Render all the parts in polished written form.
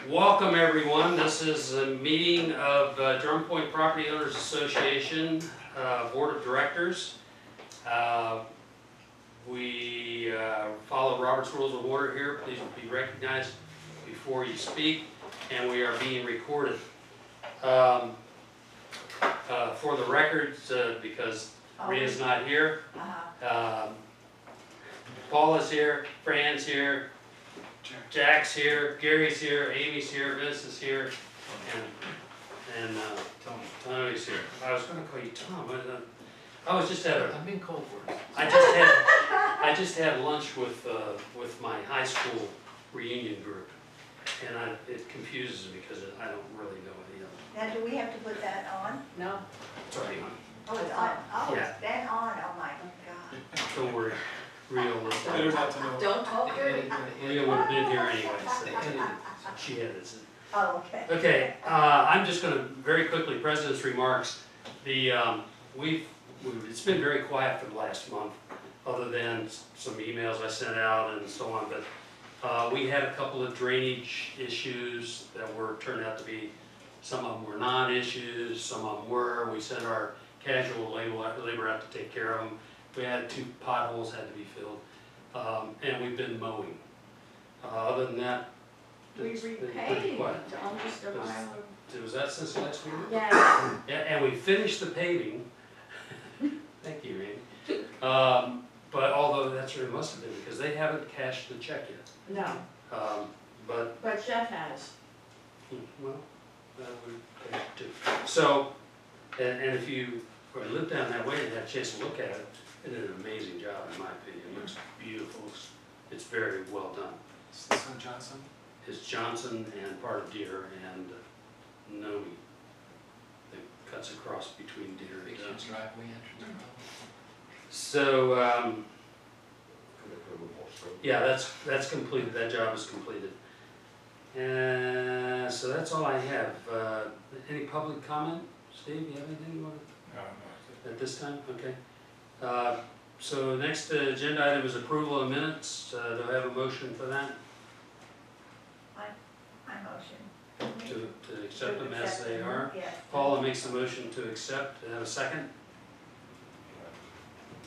Welcome everyone. This is a meeting of Drum Point Property Owners Association Board of Directors. We follow Robert's Rules of Order here. Please be recognized before you speak, and we are being recorded. For the records, because Rhea's not here, Paula's here, Fran's here, Jack's here, Gary's here, Amy's here, Vince is here, and Tony's here. I was going to call you Tom. I was just at I'm in cold words. I just had lunch with my high school reunion group, and it confuses me because I don't really know any of them. Now, do we have to put that on? No. It's already on. Oh, it's on. Oh, Yeah. it's been on. Oh my God. Don't worry. Rhea Better not to know. Don't talk dirty. Rhea would have been here anyway, so she edits it. Oh, okay. Okay, I'm just going to very quickly, President's remarks. It's been very quiet for the last month, other than some emails I sent out and so on. But we had a couple of drainage issues that turned out to be, some of them were non-issues, some of them were. We sent our casual labor out to take care of them. We had 2 potholes had to be filled, and we've been mowing. Other than that, We it's been pretty repaid quiet. almost a mile. Was that since last week? Yeah. And we finished the paving. Thank you, Randy. But although that's where it must have been, because they haven't cashed the check yet. No, But Jeff has. well, we cashed it too. So, and if you live down that way and had a chance to look at it, it did an amazing job in my opinion. It looks beautiful. It's very well done. Is this on Johnson? It's Johnson and part of Deer and Nomi that cuts across between Deer and Big Johnson. driveway entrance. So, yeah, that's completed. That job is completed. So that's all I have. Any public comment? Steve, you have anything you want to? No. At this time? Okay. So next agenda item is approval of minutes. Do I have a motion for that? I motion. To accept them as they are? Yes. Paula makes the motion to accept. Do I have a second?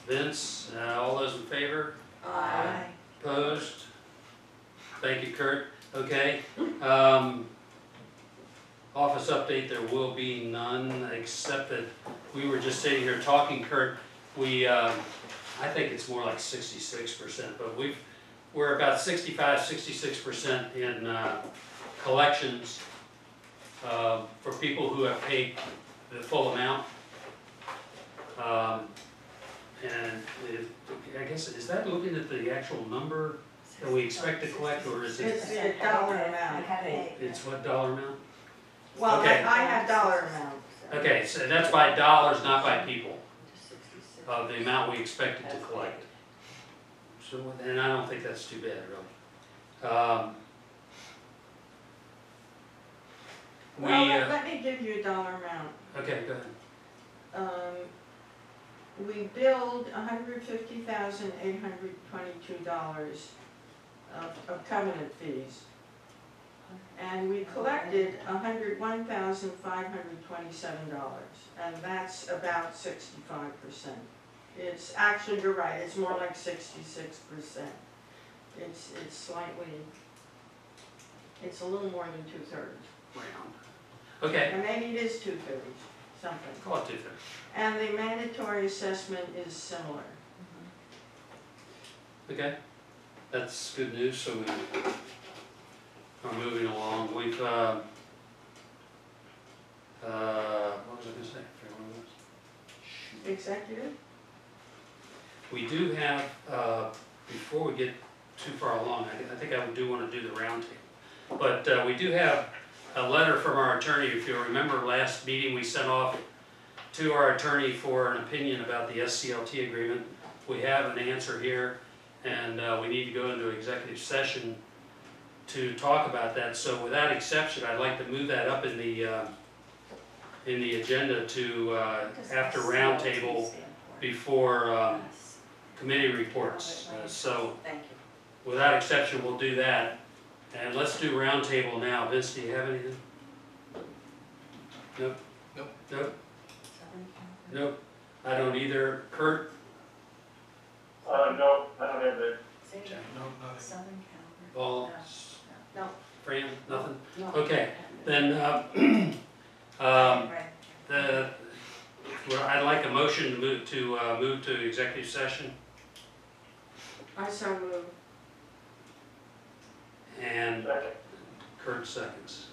Vince, all those in favor? Aye. Opposed? Thank you, Kurt. Okay. Office update, there will be none, except that we were just sitting here talking, Kurt. I think it's more like 66%, but we're about 65–66% in collections for people who have paid the full amount. And I guess, is that looking at the actual number that we expect to collect, or is it? It's a dollar I amount. have paid. It's what dollar amount? Well, Okay. I have dollar amount. Okay, so that's by dollars, not by people, the amount we expected to collect. So, and I don't think that's too bad, really. Well, let me give you a dollar amount. Okay, go ahead. We billed $150,822 of covenant fees. And we collected $101,527, and that's about 65%. It's actually, you're right, it's more like 66%. It's slightly, it's a little more than 2/3. Round. Okay, And maybe it is 2/3, something. call it 2/3. And the mandatory assessment is similar. Okay, that's good news. So we are moving along. We've what was I going to say? Executive? We do have, before we get too far along, I think I do want to do the roundtable. But we do have a letter from our attorney. If you'll remember last meeting, we sent off to our attorney for an opinion about the SCLT agreement. We have an answer here, and we need to go into executive session to talk about that. So without exception, I'd like to move that up in the agenda to after roundtable before committee reports. So without exception, we'll do that. And let's do roundtable now. Vince, do you have anything? Nope. Nope. Nope. Nope. I don't either. Kurt? No, I don't have it. No, nothing. Southern California. Paul? No. Fran? Nothing? No. Okay, then, Right. I'd like a motion to move to executive session, I so move. and Second. Kurt seconds.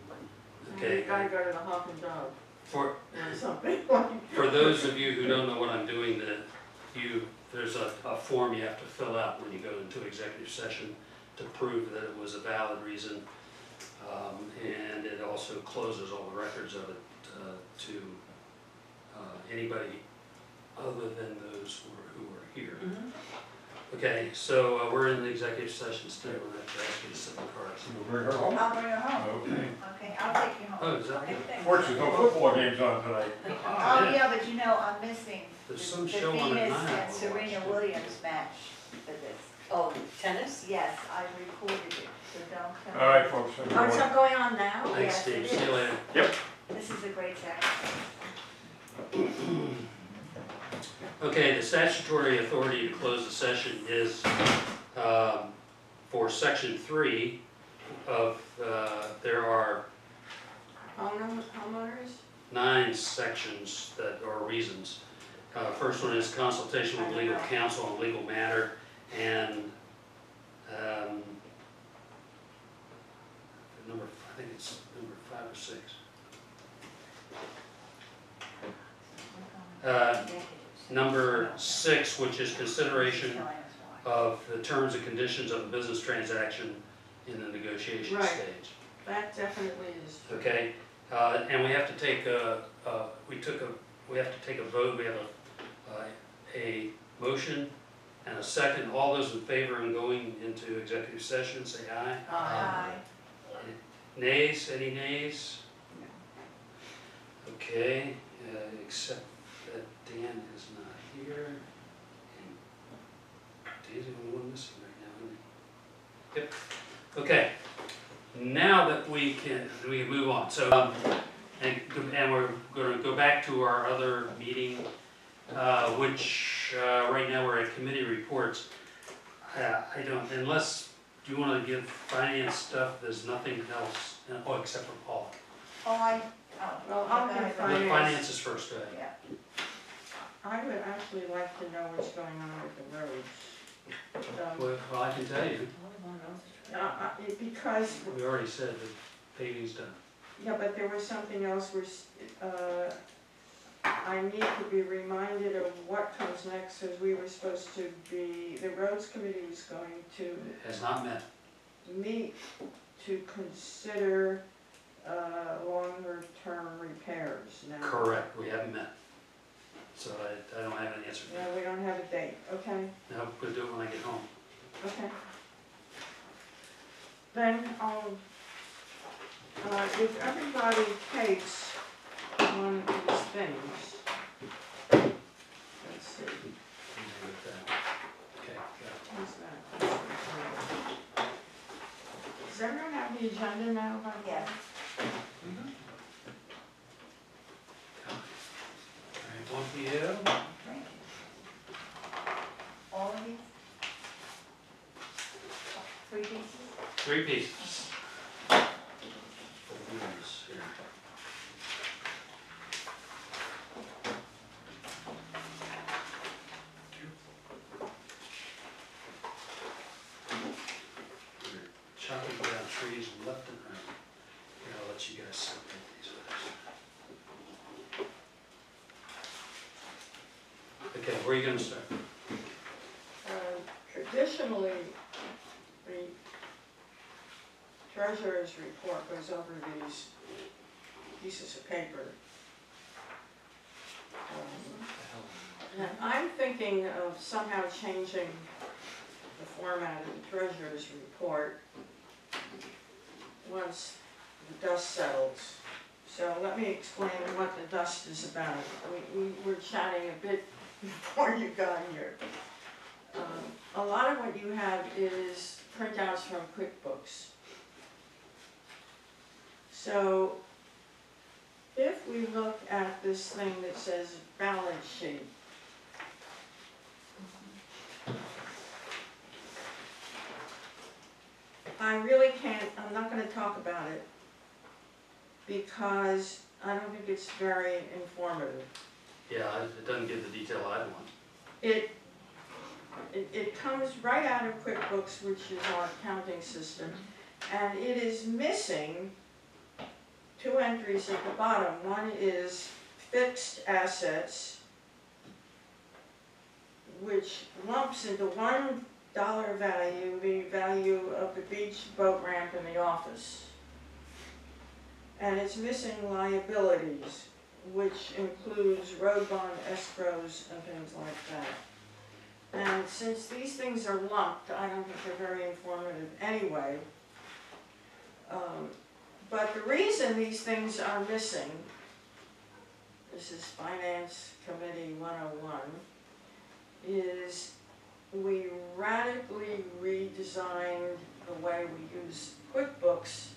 You Okay, gotta go to the Hawk and Dog for, or something like. for those of you who don't know what I'm doing, there's a form you have to fill out when you go into executive session to prove that it was a valid reason. And it also closes all the records of it to anybody other than those who are here. Okay, so we're in the executive session still, and I have to ask you to sit in the cards. You'll bring her home? I'll bring her home. Okay. Okay, I'll take you home. Oh, is that Okay, right? thanks. Fortunately, no football games on tonight. Oh, yeah, but you know, I'm missing the There's some the show on at Venus 9 I and wanna Serena watch. Williams match for this. Oh, tennis? Yes, I recorded it, so don't come. All right, folks. Oh, it's not going on now? Thanks, Yes, Steve. it See you is. later. This is a great sacrifice. Okay, the statutory authority to close the session is for section 3 of, there are Homeowners? 9 sections that are reasons. First one is consultation with legal counsel on legal matter, and I think it's number 5 or 6. Number 6, which is consideration of the terms and conditions of a business transaction in the negotiation Right. stage. That definitely is true. Okay, and we have to take we have to take a vote. We have a motion and a second. All those in favor in going into executive session, say aye. Aye. Nays? Any nays? Okay, except that Dan is not here. And Dan's the only one missing right now, isn't he? Yep. Okay. Now that we can move on. So, and we're going to go back to our other meeting, which right now we're at committee reports. I don't, unless do you want to give finance stuff. There's nothing else. Oh, except for Paul. Well, I'll give Let Finance. finances first. Go ahead. Yeah. I would actually like to know what's going on with the roads. Well, I can tell you. Because, We already said that paving's done. yeah, but there was something else where, I need to be reminded of what comes next, because we were supposed to be, the roads committee was going to It has not met. meet to consider, longer term repairs now. Correct. We haven't met. So I don't have an answer. No, we don't have a date, okay, No, we'll do it when I get home. okay. Then if everybody takes one of these things, let's see, Okay, got what's that? Does everyone have the agenda now? by the way? Yes. it. All right, one for you. Thank you. All of these? 3 pieces? 3 pieces. Open this here. We're chopping down trees left and right. Here, I'll let you guys separate these others. Okay, where are you gonna start? Traditionally, the treasurer's report goes over these pieces of paper. And I'm thinking of somehow changing the format of the treasurer's report once the dust settles. So let me explain what the dust is about. We were chatting a bit before you got here. A lot of what you have is printouts from QuickBooks. So if we look at this thing that says balance sheet, I really can't, I'm not gonna talk about it because I don't think it's very informative. Yeah, it doesn't give the detail I'd want. It comes right out of QuickBooks, which is our accounting system, and it is missing two entries at the bottom. One is fixed assets, which lumps into $1 value, the value of the beach boat ramp in the office. And it's missing liabilities, which includes road bond escrows and things like that. And since these things are lumped, I don't think they're very informative anyway. But the reason these things are missing, this is Finance Committee 101, is we radically redesigned the way we use QuickBooks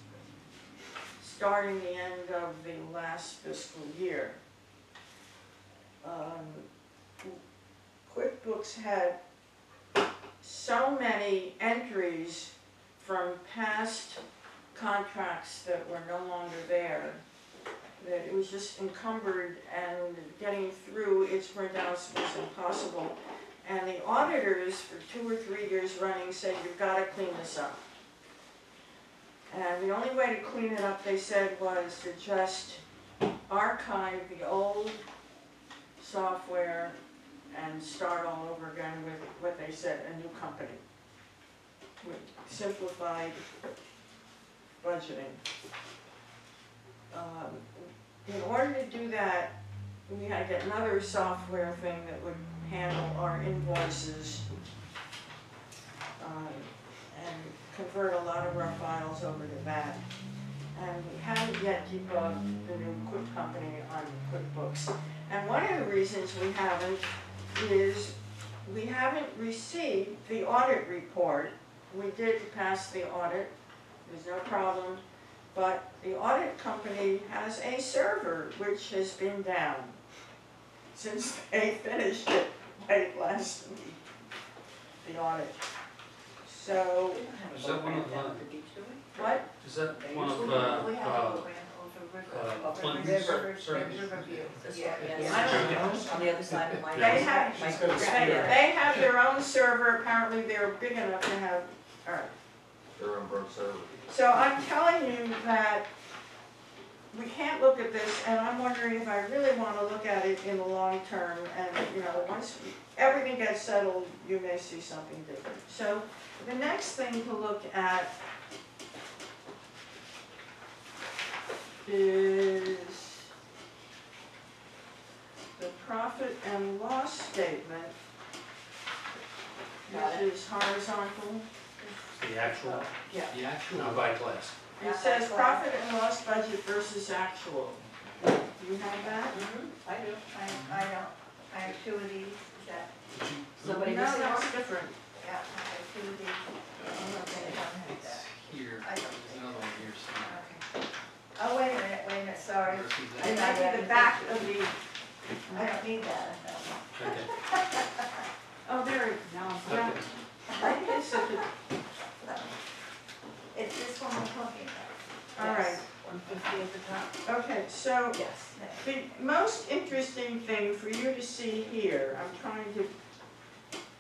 starting the end of the last fiscal year. QuickBooks had so many entries from past contracts that were no longer there that it was just encumbered, and getting through its printouts was impossible. And the auditors for 2 or 3 years running said, you've got to clean this up. And the only way to clean it up, they said, was to just archive the old software and start all over again with what they said, a new company with simplified budgeting. In order to do that, we had to get another software thing that would handle our invoices and convert a lot of our files over to that. And we haven't yet debugged the new Quick Company on QuickBooks. And one of the reasons we haven't is we haven't received the audit report. We did pass the audit, there's no problem, but the audit company has a server which has been down since they finished it late last week, the audit. So, Is that one of the, what? is that one of We have a grant over Clinton's service? Riverview. Yeah, I don't know. On the other side of my. They have, She's got a they have their own server, apparently they're big enough to have, all right. Their own bird server. So I'm telling you that we can't look at this, and I'm wondering if I really want to look at it in the long term, and, you know, once everything gets settled, you may see something different. So the next thing to look at is the profit and loss statement, which is horizontal. The actual, Yeah. The actual. not by class. It says profit and loss budget versus actual. Do you have that? I do. I don't, I have two of these, is that, Somebody No, missing that's one? different. yeah, I have two of these. Okay, I don't have It's that. here, I there's don't- another one here somewhere. Okay. Oh, wait a minute, sorry. Where's his I It at? might be the back of the, I don't need that. Okay. oh, there, No. yeah. I think it's such a, It's this one I'm talking about. all right. 150 at the top. Okay, so Yes. the most interesting thing for you to see here, I'm trying to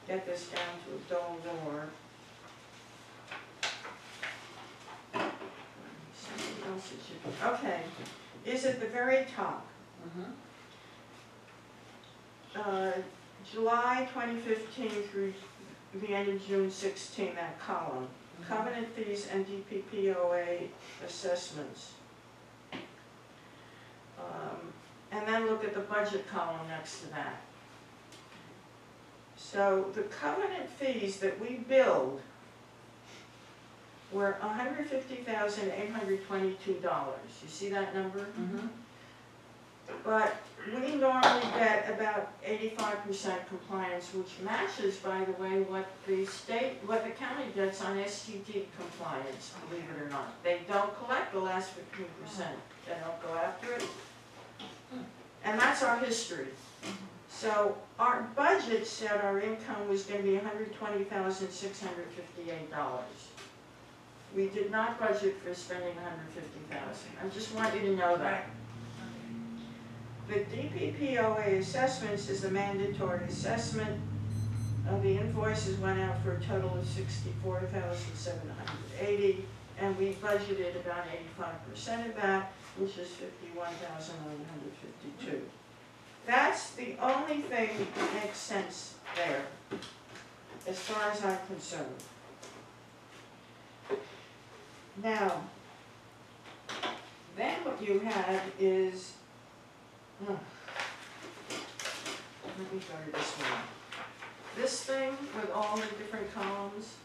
get this down to a dull roar. Something else it should be. Okay, is at the very top. July 2015 through the end of June 16, that column. Covenant fees and DPPOA assessments. And then look at the budget column next to that. So the covenant fees that we billed were $150,822. You see that number? But we normally get about 85% compliance, which matches, by the way, what the county gets on STD compliance, believe it or not. They don't collect the last 15%, they don't go after it. And that's our history. So our budget said our income was gonna be $120,658. We did not budget for spending $150,000. I just want you to know that. The DPPOA assessments is a mandatory assessment. The invoices went out for a total of $64,780, and we budgeted about 85% of that, which is $51,952. That's the only thing that makes sense there, as far as I'm concerned. Now, then what you have is, let me go to this one. This thing with all the different columns.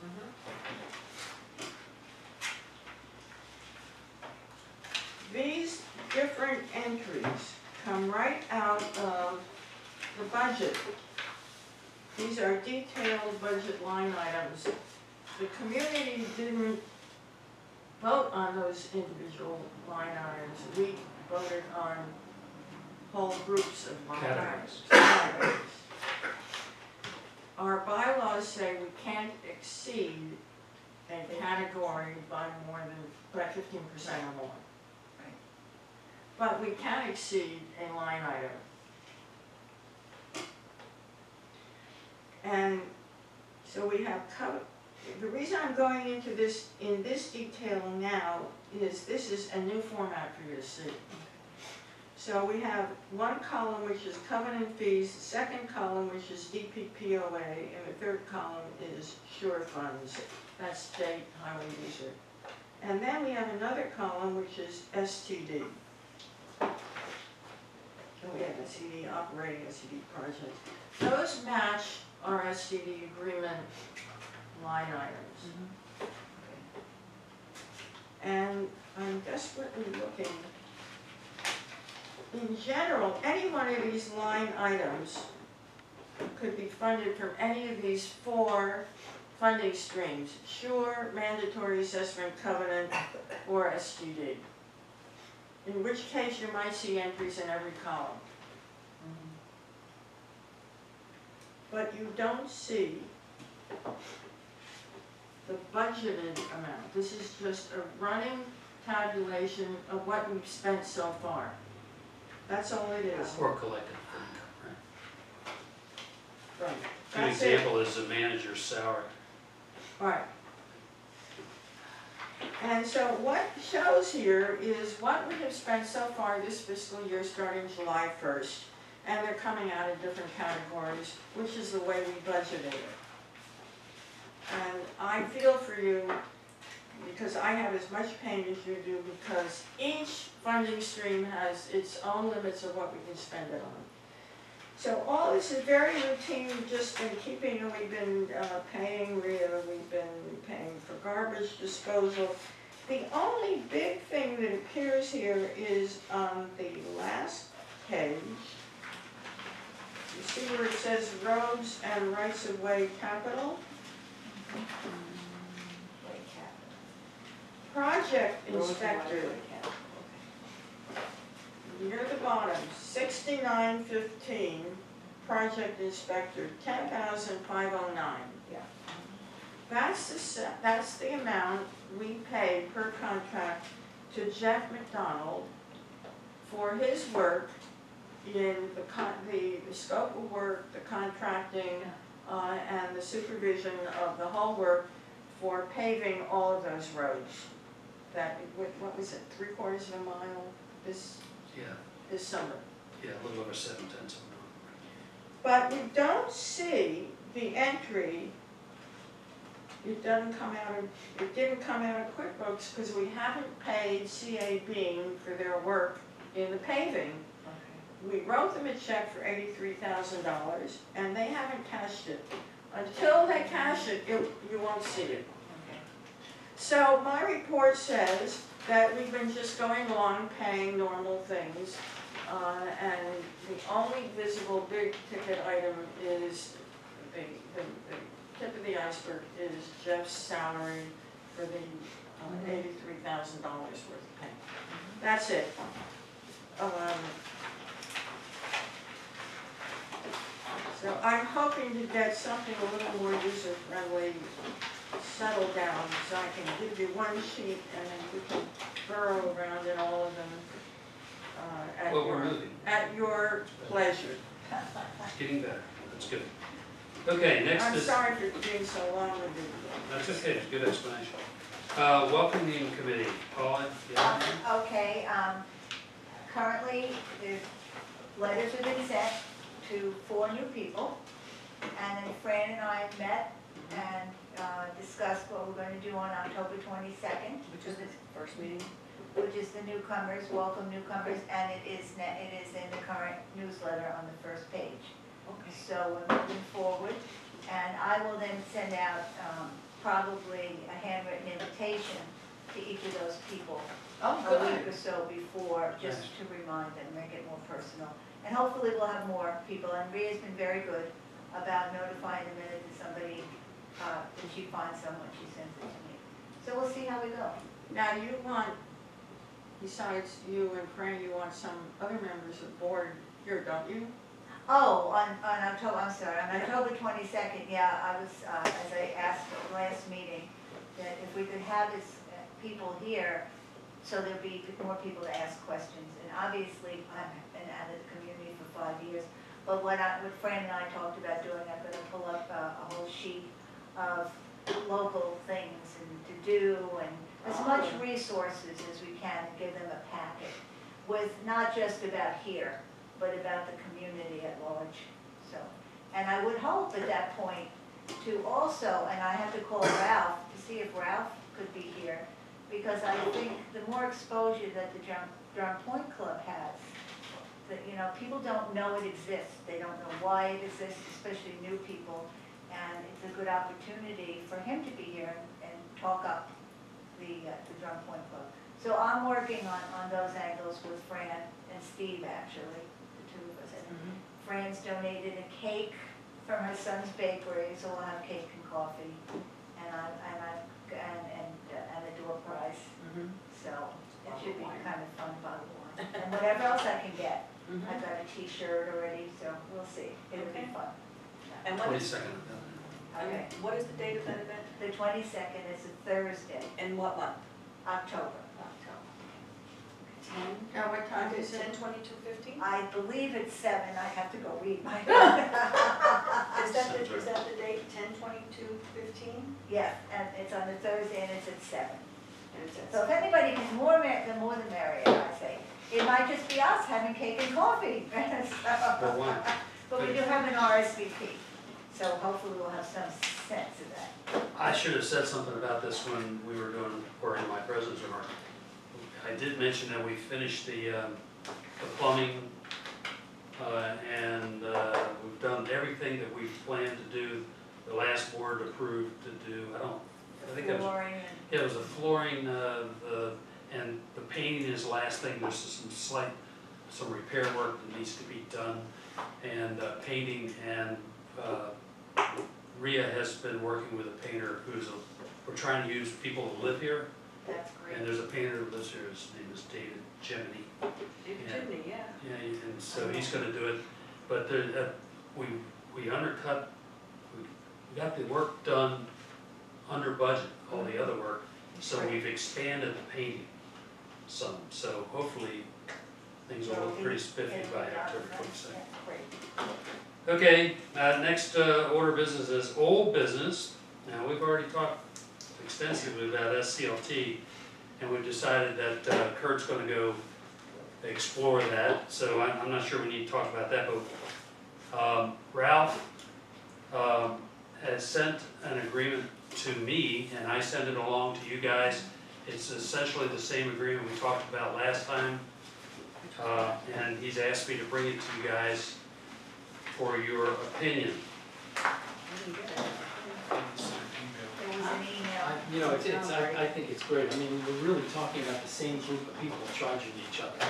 These different entries come right out of the budget. These are detailed budget line items. The community didn't vote on those individual line items. We voted on whole groups of line items. Categories. Our bylaws say we can't exceed a category by 15% or more. But we can exceed a line item. And so we have the reason I'm going into this in this detail now is this is a new format for you to see. So we have one column which is covenant fees, the second column which is DPPOA, and the third column is sure funds. That's state highway user. And then we have another column which is STD. And we have STD operating, STD projects. Those match our STD agreement line items. And I'm desperately looking. In general, any one of these line items could be funded from any of these 4 funding streams: SURE, mandatory assessment, covenant, or STD. In which case you might see entries in every column. But you don't see the budgeted amount. This is just a running tabulation of what we've spent so far. That's all it is. Or collected income, right? Right. Good That's example is the manager's salary. Right. And so what shows here is what we have spent so far this fiscal year starting July 1st. And they're coming out in different categories, which is the way we budgeted it. And I feel for you, because I have as much pain as you do, because each funding stream has its own limits of what we can spend it on. So all this is very routine. We've just been keeping, we've been paying for garbage disposal. The only big thing that appears here is on the last page. You see where it says roads and rights of way capital? Project inspector, near the bottom, 6915, project inspector, 10,509. Yeah. That's the amount we pay per contract to Jeff McDonald for his work in the scope of work, the contracting, and the supervision of the whole work for paving all of those roads. That, what was it, 3/4 of a mile this summer? Yeah, a little over 7/10 of a mile. But we don't see the entry. It didn't come out of QuickBooks because we haven't paid CA Bean for their work in the paving. We wrote them a check for $83,000 and they haven't cashed it. Until they cash it, you won't see it. So my report says that we've been just going along paying normal things. And the only visible big ticket item is, the tip of the iceberg is Jeff's salary for the $83,000 worth of pay. That's it. So I'm hoping to get something a little more user-friendly settled down, so I can give you one sheet and then we can burrow around in all of them Well, we're moving. at your pleasure. Getting better. That's good. Okay, next I'm is, sorry for being so long-winded. that's okay, it's a good explanation. Welcoming committee, Paula, yeah? Okay, currently, the letters have been sent to 4 new people, and then Fran and I met and discussed what we're going to do on October 22nd, Which is the first meeting. which is the newcomers, welcome newcomers, and it is in the current newsletter on the first page. Okay. So we're moving forward, and I will then send out probably a handwritten invitation to each of those people Oh, a week or so before, just to remind them, make it more personal. And hopefully we'll have more people, and Rhea's been very good about notifying the minute that somebody, that she finds someone, she sends it to me. So we'll see how we go. Now, you want, besides you and Fran, you want some other members of the board here, don't you? Oh, on October, I'm sorry, on October 22nd, yeah, I was, as I asked at the last meeting, that if we could have this, people here, so there'd be more people to ask questions. And obviously, I've been out of the community for 5 years, but what Fran and I talked about doing, I'm gonna pull up a whole sheet of local things and to do, and as much resources as we can, and give them a packet with not just about here, but about the community at large. So, and I would hope at that point to also, and I have to call Ralph to see if Ralph could be here, because I think the more exposure that the Drum Point Club has, that, you know, people don't know it exists, they don't know why it exists, especially new people, and it's a good opportunity for him to be here and talk up the Drum Point Club. So I'm working on those angles with Fran and Steve, actually, the two of us. And Fran's donated a cake from her son's bakery, so we'll have cake and coffee, and a door prize. So it should be kind of fun, bottle of wine. And whatever else I can get. I've got a T-shirt already, so we'll see. It'll be Okay. fun. And what is, 22nd. Okay. what is the date of that event? The 22nd is a Thursday, And what month? October. 10? Now, what time is it? 10/22/15? I believe it's 7. I have to go read my. Is that the date, 10/22/15? Yeah, and it's on the Thursday and it's at 7. And it's at So if anybody can, the more the merrier, I say. It might just be us having cake and coffee. Well, why? But we do have an RSVP, so hopefully we'll have some sense of that. I should have said something about this when we were doing, or in my president's remark. I did mention that we finished the plumbing, and we've done everything that we planned to do. The last board approved to do, I think that was, Flooring and yeah, it was the flooring, and the painting is the last thing. There's some repair work that needs to be done, and painting, and Rhea has been working with a painter we're trying to use people who live here. that's great. And there's a painter who lives here, his name is David Jiminy. Chimney, yeah. Yeah, and so he's gonna do it, but we undercut, we got the work done under budget, all the other work, so we've expanded the painting some, so hopefully things will look pretty spiffy by October 22nd. Great. Okay, next order of business is old business. Now, we've already talked extensively about SCLT, and we've decided that Kurt's gonna go explore that, so I'm not sure we need to talk about that, but Ralph has sent an agreement to me, and I sent it along to you guys. It's essentially the same agreement we talked about last time, and he's asked me to bring it to you guys for your opinion. I didn't get it. It's an email. There was an email. You know, I think it's great. I mean, we're really talking about the same group of people charging each other.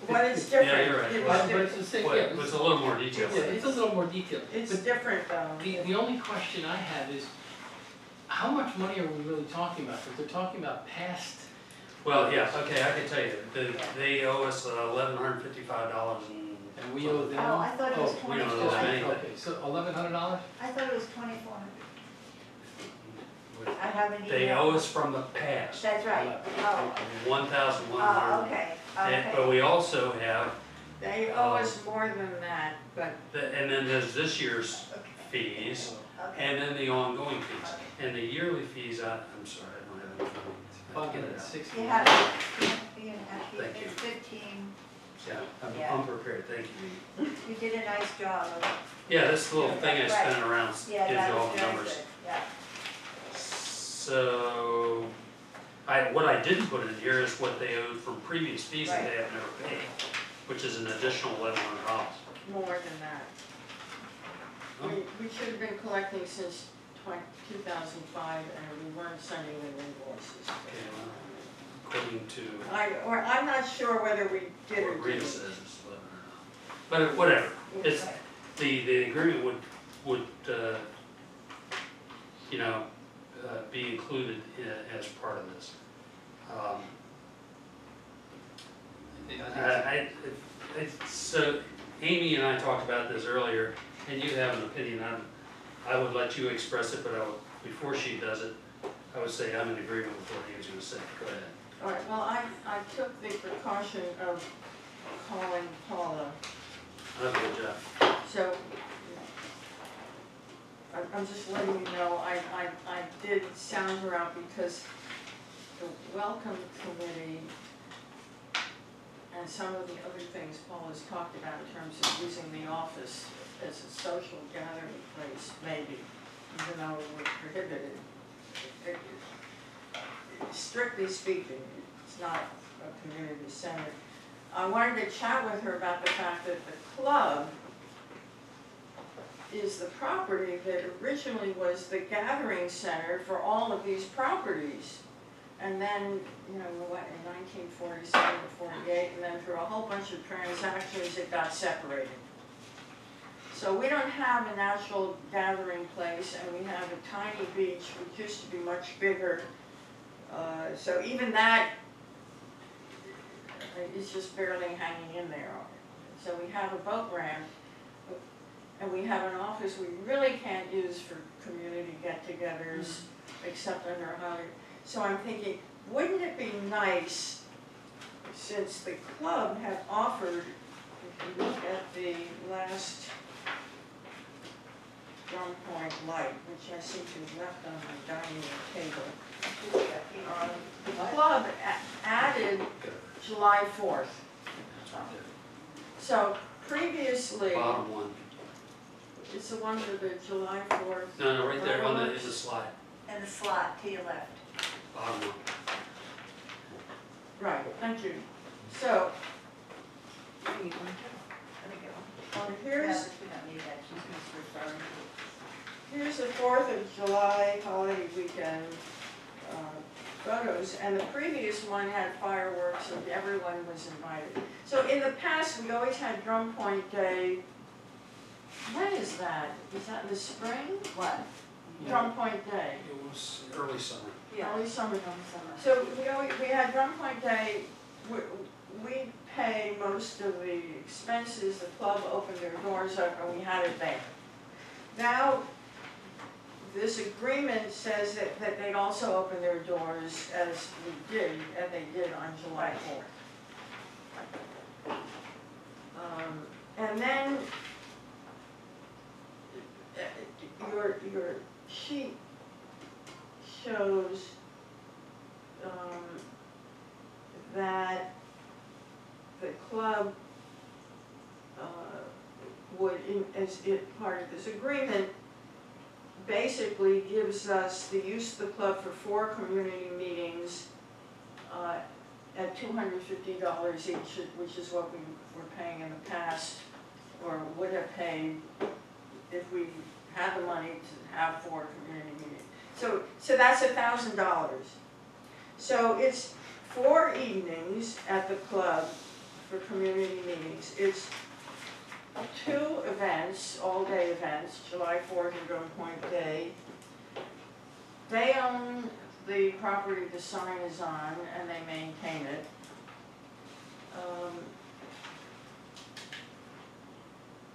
Well, it's different. Yeah, you're right. It's Well, But different. it's the same, Well, yeah, it's a little more detailed. it's a little more detailed. It's But different though. the only question I have is, how much money are we really talking about? Because they're talking about past, Well, yeah, okay, I can tell you, they owe us $1,155 and we owe them. Oh, I thought it was Oh, we don't twenty-four. owe them okay, so $1,100? I thought it was 2,400. I have an email. They owe us from the past, That's right. Oh, 1,100. okay, But okay. we also have, They owe us more than that, but and then there's this year's fees, Okay. and then the ongoing fees. And the yearly fees, I'm sorry, I don't have it in front of me. I have to get it out. 560. You have, Thank you. it's 15, Yeah, Yeah. I'm prepared, thank you. you did a nice job of, Yeah, this little thing I Right. spin around gives you yeah, that all was the very numbers. good, yeah. So, what I didn't put in here is what they owed from previous fees that they have never paid, which is an additional $1,100. more than that. We should have been collecting since 2005 and we weren't sending them invoices. Okay, well, according to I'm not sure whether we did or what Rita didn't. says, it's $1,100. But whatever, it's, Right. the agreement would, be included as part of this. So Amy and I talked about this earlier, and you have an opinion on it. I would let you express it, but before she does it, I would say I'm in agreement with what he was gonna say. Go ahead. All right, well, I took the precaution of calling Paula, That's a good job. so I'm just letting you know, I did sound her out because the welcome committee and some of the other things Paul has talked about in terms of using the office as a social gathering place, maybe, even though we're prohibited. Strictly speaking, it's not a community center. I wanted to chat with her about the fact that the club is the property that originally was the gathering center for all of these properties. And then, in 1947 or 48, and then through a whole bunch of transactions, it got separated. So we don't have a natural gathering place, and we have a tiny beach, which used to be much bigger. So even that is just barely hanging in there. So we have a boat ramp, and we have an office we really can't use for community get-togethers, except under a highway. So I'm thinking, wouldn't it be nice, since the club had offered, if you look at the last drum point light, which I seem to have left on my dining room table, the club added July 4th. So previously, Bottom one. it's the one with the July 4th. No, right there on the slide. And the slot to your left. Bottom one. Right, thank you. So, Let me go. here's, We don't need that, she's just referring to. here's the 4th of July holiday weekend photos, and the previous one had fireworks and everyone was invited. So in the past, we always had Drum Point Day. When is that? Is that in the spring? What? Drum Point Day, It was early summer. early summer. So we had Drum Point Day, we pay most of the expenses, the club opened their doors up and we had it there. Now, this agreement says that they'd also open their doors as we did, and they did on July 4th. And then, your sheet shows that the club would, as part of this agreement, basically gives us the use of the club for 4 community meetings at $250 each, which is what we were paying in the past, or would have paid if we had the money to have 4 community meetings. So that's $1,000. So it's 4 evenings at the club for community meetings. It's 2 events, all-day events, July 4th and Drum Point Day. They own the property the sign is on, and they maintain it.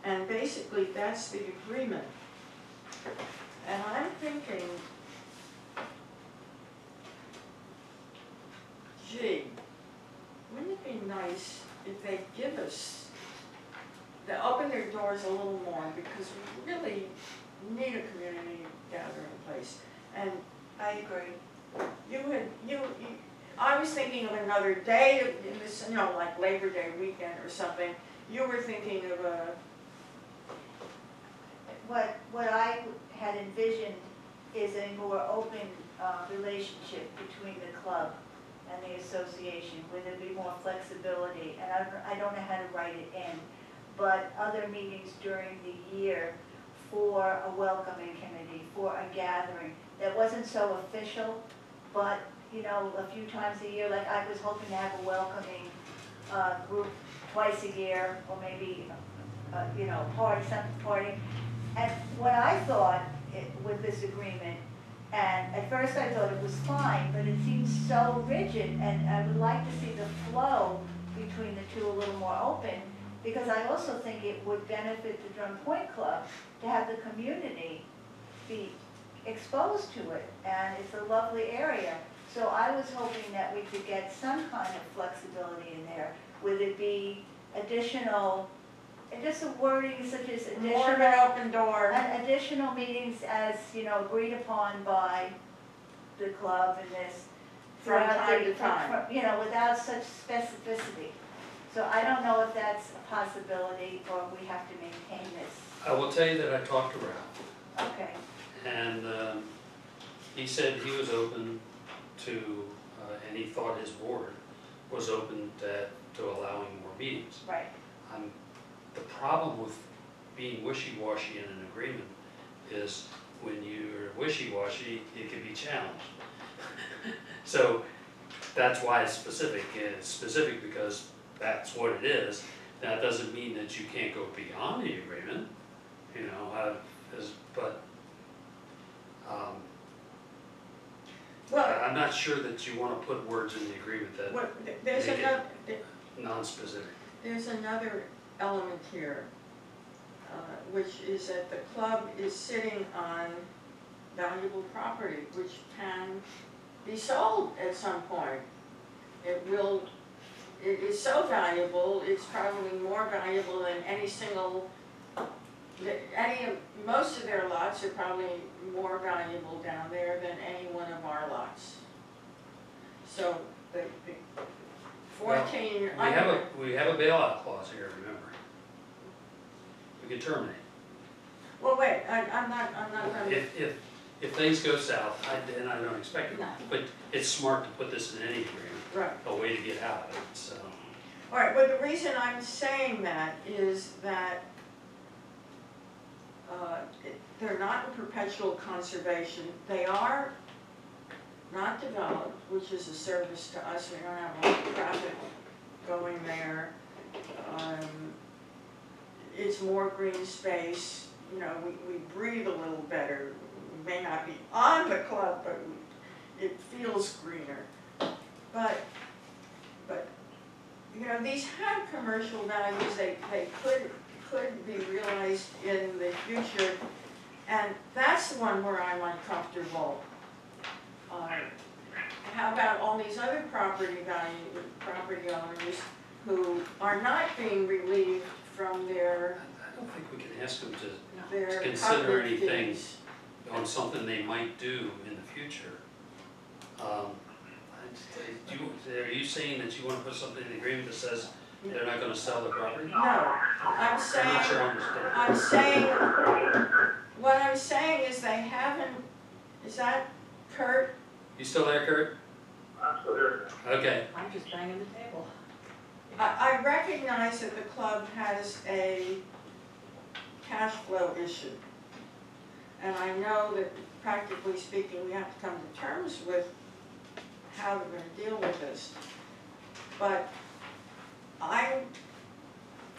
And basically, that's the agreement. And I'm thinking, gee, wouldn't it be nice if they give us, they open their doors a little more, because we really need a community gathering place. And I agree. I was thinking of another day, in this, you know, like Labor Day weekend or something. You were thinking of a, What I had envisioned is a more open relationship between the club and the association, where there'd be more flexibility, and I don't know how to write it in, but other meetings during the year for a welcoming committee, for a gathering, that wasn't so official, but, you know, a few times a year, like I was hoping to have a welcoming group twice a year, or maybe, you know, party. And what I thought with this agreement, and at first I thought it was fine, but it seems so rigid, and I would like to see the flow between the two a little more open, because I also think it would benefit the Drum Point Club to have the community be exposed to it, and it's a lovely area. So I was hoping that we could get some kind of flexibility in there. Would it be additional, and just a wording such as more of an open door. additional meetings as, you know, agreed upon by the club and this. From throughout time the- to time. You know, without such specificity. So I don't know if that's a possibility, or we have to maintain this. I will tell you that I talked to Ralph, Okay, and he said he was open to, and he thought his board was open to allowing more meetings. right. The problem with being wishy-washy in an agreement is when you're wishy-washy, it can be challenged. So that's why it's specific. It's specific because that's what it is. That doesn't mean that you can't go beyond the agreement, you know, but Well, I'm not sure that you want to put words in the agreement that there's Make it- another, non-specific. there's another element here, which is that the club is sitting on valuable property, which can be sold at some point. It is so valuable, it's probably more valuable than most of their lots are probably more valuable down there than any one of our lots. So the 14. We have a bailout clause here, remember. We can terminate. Well, wait, I'm not gonna. If things go south, and I don't expect it, No. but it's smart to put this in any agreement, Right. a way to get out of it, so. All right, but the reason I'm saying that is that they're not in perpetual conservation. They are not developed, which is a service to us. We don't have a lot of traffic going there. It's more green space. You know, we breathe a little better. We may not be on the club, but it feels greener. But you know, these have commercial values. They could be realized in the future, and that's the one where I'm uncomfortable. How about all these other property owners who are not being relieved from their I don't think we can ask them to their consider covenant anything fees? on something they might do in the future. Are you saying that you want to put something in the agreement that says they're not going to sell the property? No, I'm I'm not sure I understand. what I'm saying is they haven't, is that Kurt? You still there, Kurt? I'm still here. Okay. I'm just banging the table. I recognize that the club has a cash flow issue. And I know that practically speaking, we have to come to terms with how we're gonna deal with this. But I'm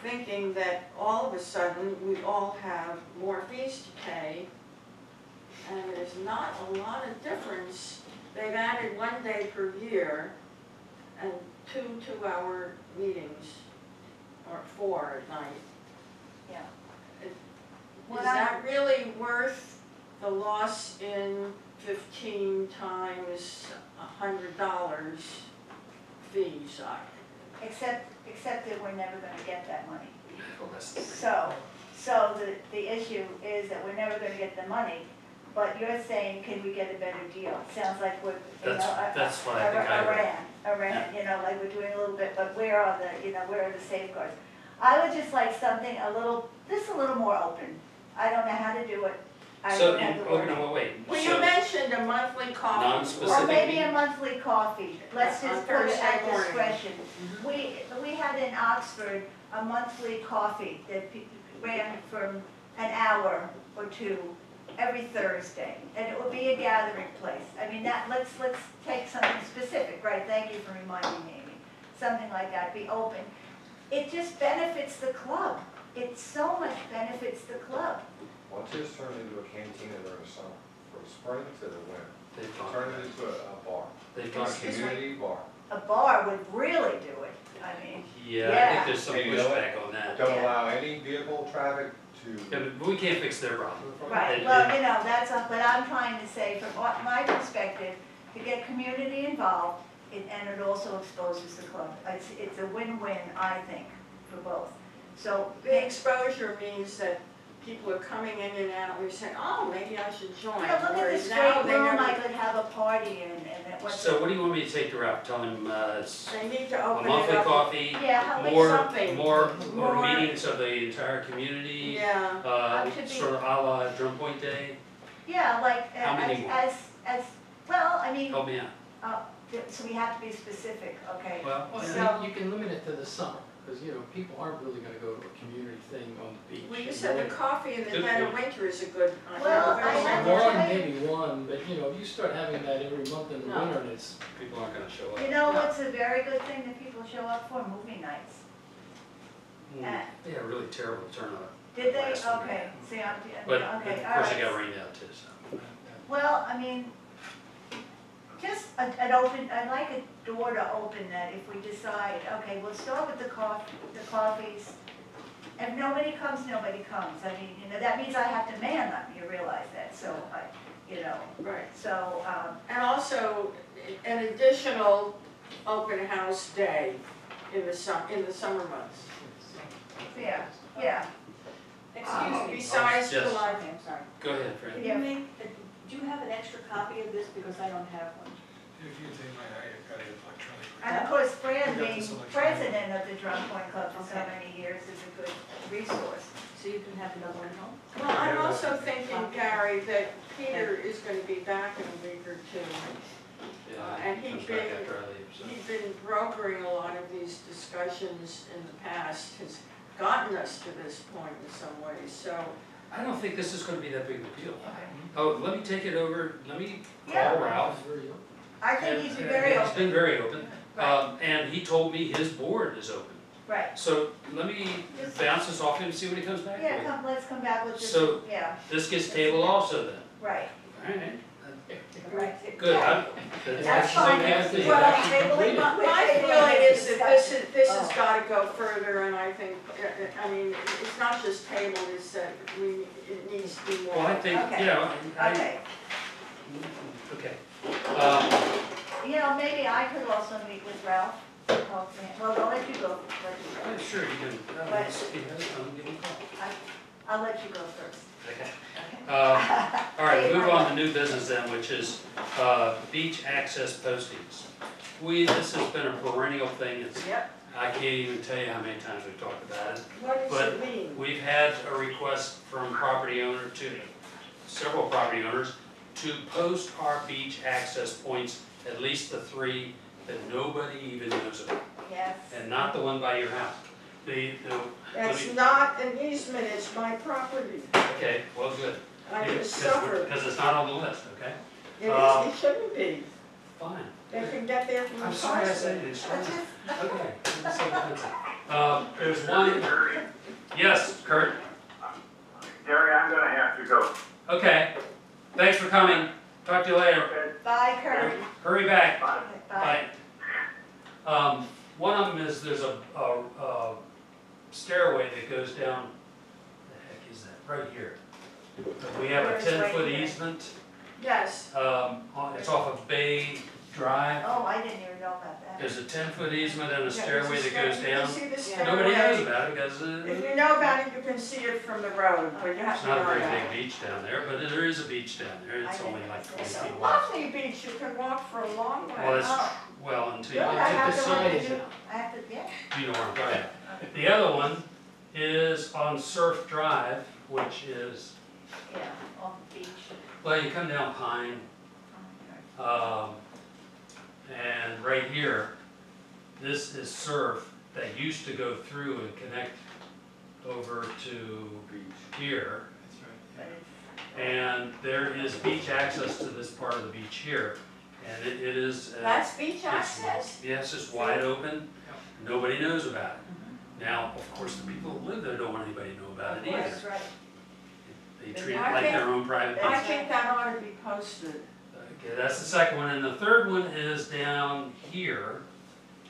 thinking that all of a sudden, we all have more fees to pay, and there's not a lot of difference. They've added 1 day per year, and 2 two-hour meetings, or 4 at night. Yeah. Is that really worth the loss in 15 times $100 fees? Except that we're never gonna get that money. Well, that's- So the issue is that we're never gonna get the money, but you're saying, can we get a better deal? Sounds like we're, you know, That's what I think I read. Iran, you know, like we're doing a little bit, but where are the safeguards? I would just like something a little more open. I don't know how to do it. I So, don't have the word. no, wait. Well, So- you mentioned a monthly coffee. Non-specific Or maybe meeting? a monthly coffee, let's On just put it Thursday at morning. discretion. We had in Oxford a monthly coffee that ran from an hour or 2 every Thursday, and it would be a gathering place. I mean, let's take something specific, right, thank you for reminding me, Amy. Something like that, be open. It just benefits the club, it so much benefits the club. Once it's turned into a cantina during the summer, from spring to the winter, They've talked turn about it it. into a bar, They've a talked, community bar. A bar would really do it, I mean, yeah, I Yeah. think there's some Hey, you know what? pushback on that. Don't Yeah. allow any vehicle traffic Yeah, to, but we can't fix their problem. right, It- well, it- you know, but I'm trying to say, from my perspective, to get community involved, and it also exposes the club. It's a win-win, I think, for both. So, The exposure means that people are coming in and out, and you're saying, oh, maybe I should join. you know, look at Whereas this now great they room, never- I could have a party in, and it was. So what do you want me to take the route? Tell him, it's They need to a open it monthly up. coffee, Yeah, how much more something. More- meetings of the entire community, Yeah, should be- sort of a la Drum Point Day. Yeah, like, How many more? well, I mean, Help me out. so we have to be specific, okay? Well, Well, So- you can limit it to the summer, because, you know, people aren't really gonna go to a community thing on the beach. well, you in said the winter. coffee in the Good dead of point. winter is a good idea. Well, Very I have simple. to One, tell you- maybe one, but, you know, if you start having that every month in the No. winter, and it's, People aren't gonna show up. You know what's a very good thing that people show up for? Movie nights. Yeah, really terrible turnout. Did they? last one. Okay, see, But okay, of all course right. it got rained out too, so. Well, I mean, just an open, I'd like a door to open that if we decide, okay, we'll start with the coffees. If nobody comes, nobody comes. I mean, you know, that means I have to man them, you realize that, so, you know, Right, so, and also an additional open house day in the summer months. yeah, yeah. Excuse me. Besides Yes. July. Okay, I'm sorry. Go ahead, Fran. Can you make, do you have an extra copy of this, because I don't have one? If you think I got it electronically. And of course, Fran We got being this electronic. president of the Drum Point Club for so Okay. many years is a good resource. So you can have another one at home? Well, I'm also thinking, Gary, that Peter is gonna be back in a week or two. Yeah, and comes he'd back been- after I leave, so. He's been brokering a lot of these discussions in the past, has gotten us to this point in some ways, so. I don't think this is gonna be that big of a deal. Okay. Oh, let me take it over, let me Yeah. call Ralph. I think And- he's been very He's open. been very open, Right. and he told me his board is open. Right. So let me Just- bounce this off him and see what he comes back Yeah, with. let's come back with this, So- yeah, This gets tabled also then, right, alright, right. good, Yeah. that's That's fine. okay with me. Well, Actually maybe we completed. want- My maybe we feeling want is that discussion. this has gotta go further, and I think, I mean, it's not just tabled, it's that it needs to be more. Well, I think, Okay. you know, Okay, okay. you know, maybe I could also meet with Ralph. Well, I'll let you go, Yeah, sure, you can, Right. give him a call. I'll let you go first. Okay. All right, move on to new business then, which is beach access postings. This has been a perennial thing, Yep, I can't even tell you how many times we've talked about it. what does But it mean? we've had a request from several property owners to post our beach access points, at least the 3 that nobody even knows about, Yes. and not the one by your house. That's not an easement, it's my property. Okay, well, good. I just suffered. Because it's not on the list, okay? It shouldn't be. Fine. They can get there from the I'm sorry I car. said it, it's fine. Okay, it's so offensive. There's one, yes, Kurt, Gary, I'm gonna have to go. okay, thanks for coming, talk to you later, Okay, Bye, Kurt. hurry back, bye. Bye. bye. One of them is, there's a stairway that goes down, the heck is that, right here. We have a Where's right 10-foot here? easement, Yes, it's off of Bay Drive. Oh, I didn't even know about that. There's a 10-foot easement and a yeah, stairway there's a that goes stair- down. You can see the Nobody knows stairway. about it because If you know about it, you can see it from the road, but you have it's to not know a very about big it. beach down there, but there is a beach down there. It's I only didn't like know. 20 It's a feet wide. lovely beach, you can walk for a long way. Well, it's, Oh. well, until Yeah, you I get have to to the look sign, at I have to, yeah. you know what I'm talking about. The other one is on Surf Drive, which is, Yeah, on the beach. well, you come down Pine, and right here, this is surf that used to go through and connect over to here. But it's, And there is beach access to this part of the beach here. And it is, That's beach it's- access? yes, it's wide open, nobody knows about it. Now, of course, the people that live there don't want anybody to know about it of course, either. right. They treat it I like think- their own private I beach. think that ought to be posted. Okay, that's the second one, and the third one is down here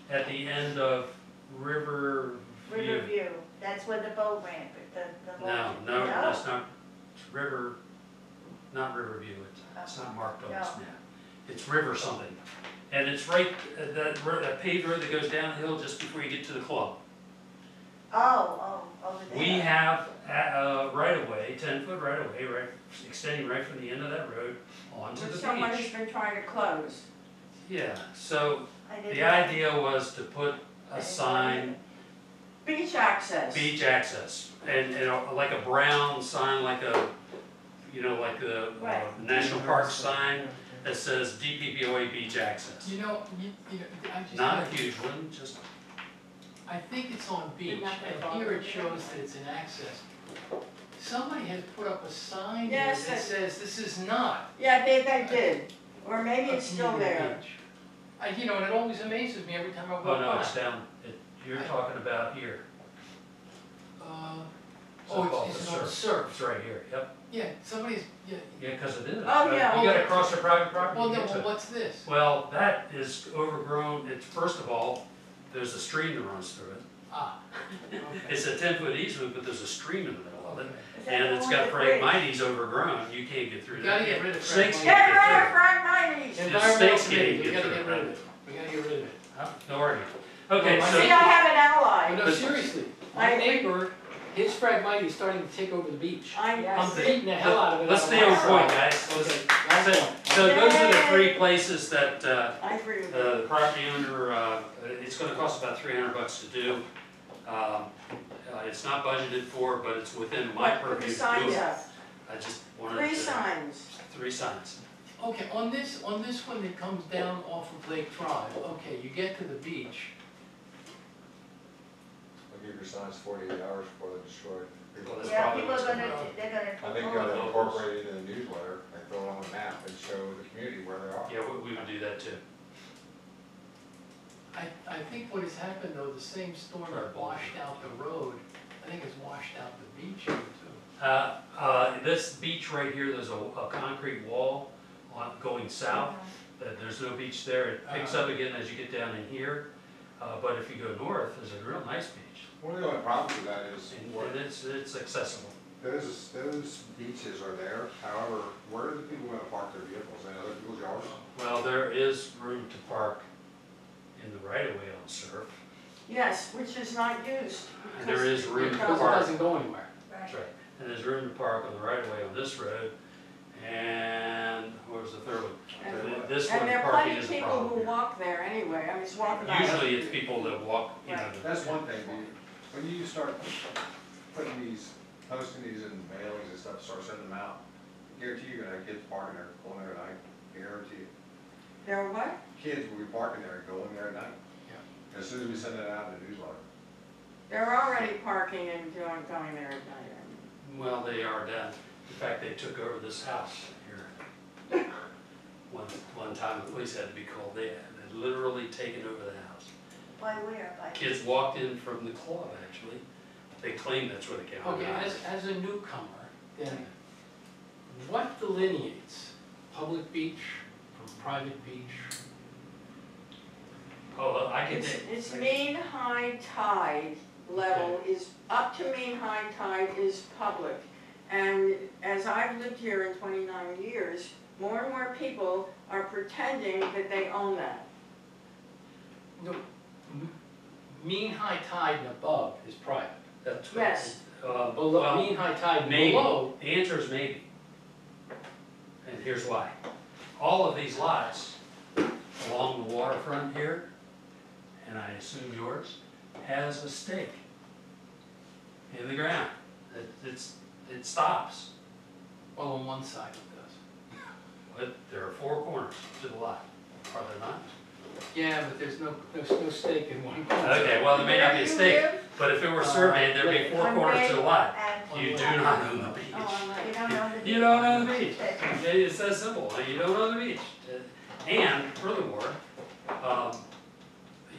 at the end of River View. Riverview, that's where the boat ramp, the No, long. no, that's not, it's River, not Riverview, it's not marked on this No. map. It's River something, and it's right, that paved road that goes downhill just before you get to the club. Oh, over there. We have right of way, 10-foot right of way, right, extending right from the end of that road onto Which the somebody's beach. been trying to close. Yeah, so I didn't the know. idea was to put a sign, Beach access. beach access, and like a brown sign, like a, you know, like the Right. National Park sign that says DPPOA beach access. You know, I just. Not a huge one, just, I think it's on beach, Not that and far. here it shows that it's an access. Somebody has put up a sign here Yes, that that- says this is not Yeah, they did, or maybe a it's still community there. beach. You know, and it always amazes me every time I walk by. oh no, it's down, you're talking about here. Oh, it's on It's surf. right here, yep, Yeah, somebody's, yeah. yeah, because it is. Oh, yeah. You gotta cross their private property Well, to no, get to well, it. what's this? Well, that is overgrown, it's, first of all, there's a stream that runs through it. Ah, okay. It's a 10-foot easement, but there's a stream in the middle of it. Is that And the it's one got with the bridge? phragmites overgrown, you can't get through You that. gotta get rid of Snakes Phragmites. Get can't rid get of Phragmites! The Environmental snakes committee, can't we get gotta through get it. rid of it. We gotta get rid of it. Huh? No argument. Okay, Well, my so, See, I have an Oh, ally. no, seriously, my neighbor, his Phragmite is starting to take over the beach. I'm Yes. beating the hell out of it. let's stay on point, guys. Okay, last one. So those are the three places that, I agree with you. the property owner, it's gonna cost about $300 to do. It's not budgeted for, but it's within my What, put purview the to signs do it. up, I just wanted to. 3 signs. 3 signs. Okay, on this one that comes down off of Lake Drive, okay, you get to the beach. I'll give your signs 48 hours before they're destroyed. Well, that's Yeah, probably people are what's gonna, going on. they're gonna. I think you ought to incorporate it in the newsletter, and throw it on the map and show the community where they are. Yeah, we would do that too. I think what has happened though, the same storm that washed out the road, I think it's washed out the beach here too. This beach right here, there's a concrete wall on, going south. There's no beach there. It picks up again as you get down in here. But if you go north, there's a real nice beach. One of the only problems with that is, And it's accessible. those beaches are there, however, where are the people gonna park their vehicles, in other people's yards? Well, there is room to park in the right of way on Surf. Yes, which is not used. And there is room to Because it park. doesn't go anywhere. That's right. And there's room to park on the right of way on this road. And what was the third one? This one, And there are parking plenty is of a people problem who here. walk there anyway, I mean, it's walking by. Usually it's people that walk, you know. Right. That's one thing, but when you start putting these, posting these in mailings and stuff, start sending them out, I guarantee you're gonna have kids parking there, going there at night, guarantee it. There are what? Kids will be parking there and going there at night. As soon as we send it out in the newsletter. They're already parking and going there at night. Well, they are down. In fact, they took over this house here. One time the police had to be called. They had literally taken over the house. By where? By? Kids walked in from the club, actually. They claim that's where they came out. Okay, as a newcomer, then what delineates public beach from private beach? Oh, I can It's mean high tide level is, up to mean high tide is public. And as I've lived here in 29 years, more and more people are pretending that they own that. No, mean high tide and above is private. That's Yes. Below, well, mean high tide and maybe. below, The answer is maybe. And here's why. All of these lots along the waterfront here, and I assume yours, has a stake in the ground. It stops. well, on one side it does. But there are 4 corners to the lot, are there not? Yeah, but there's no stake in one corner. Okay, well, there may not be a Where do you stake, live? but if it were surveyed, there'd be 4 On corners to the lot. And You do not own the beach. Oh, you don't know the. You don't own the beach. It's that simple. You don't own the beach. And furthermore,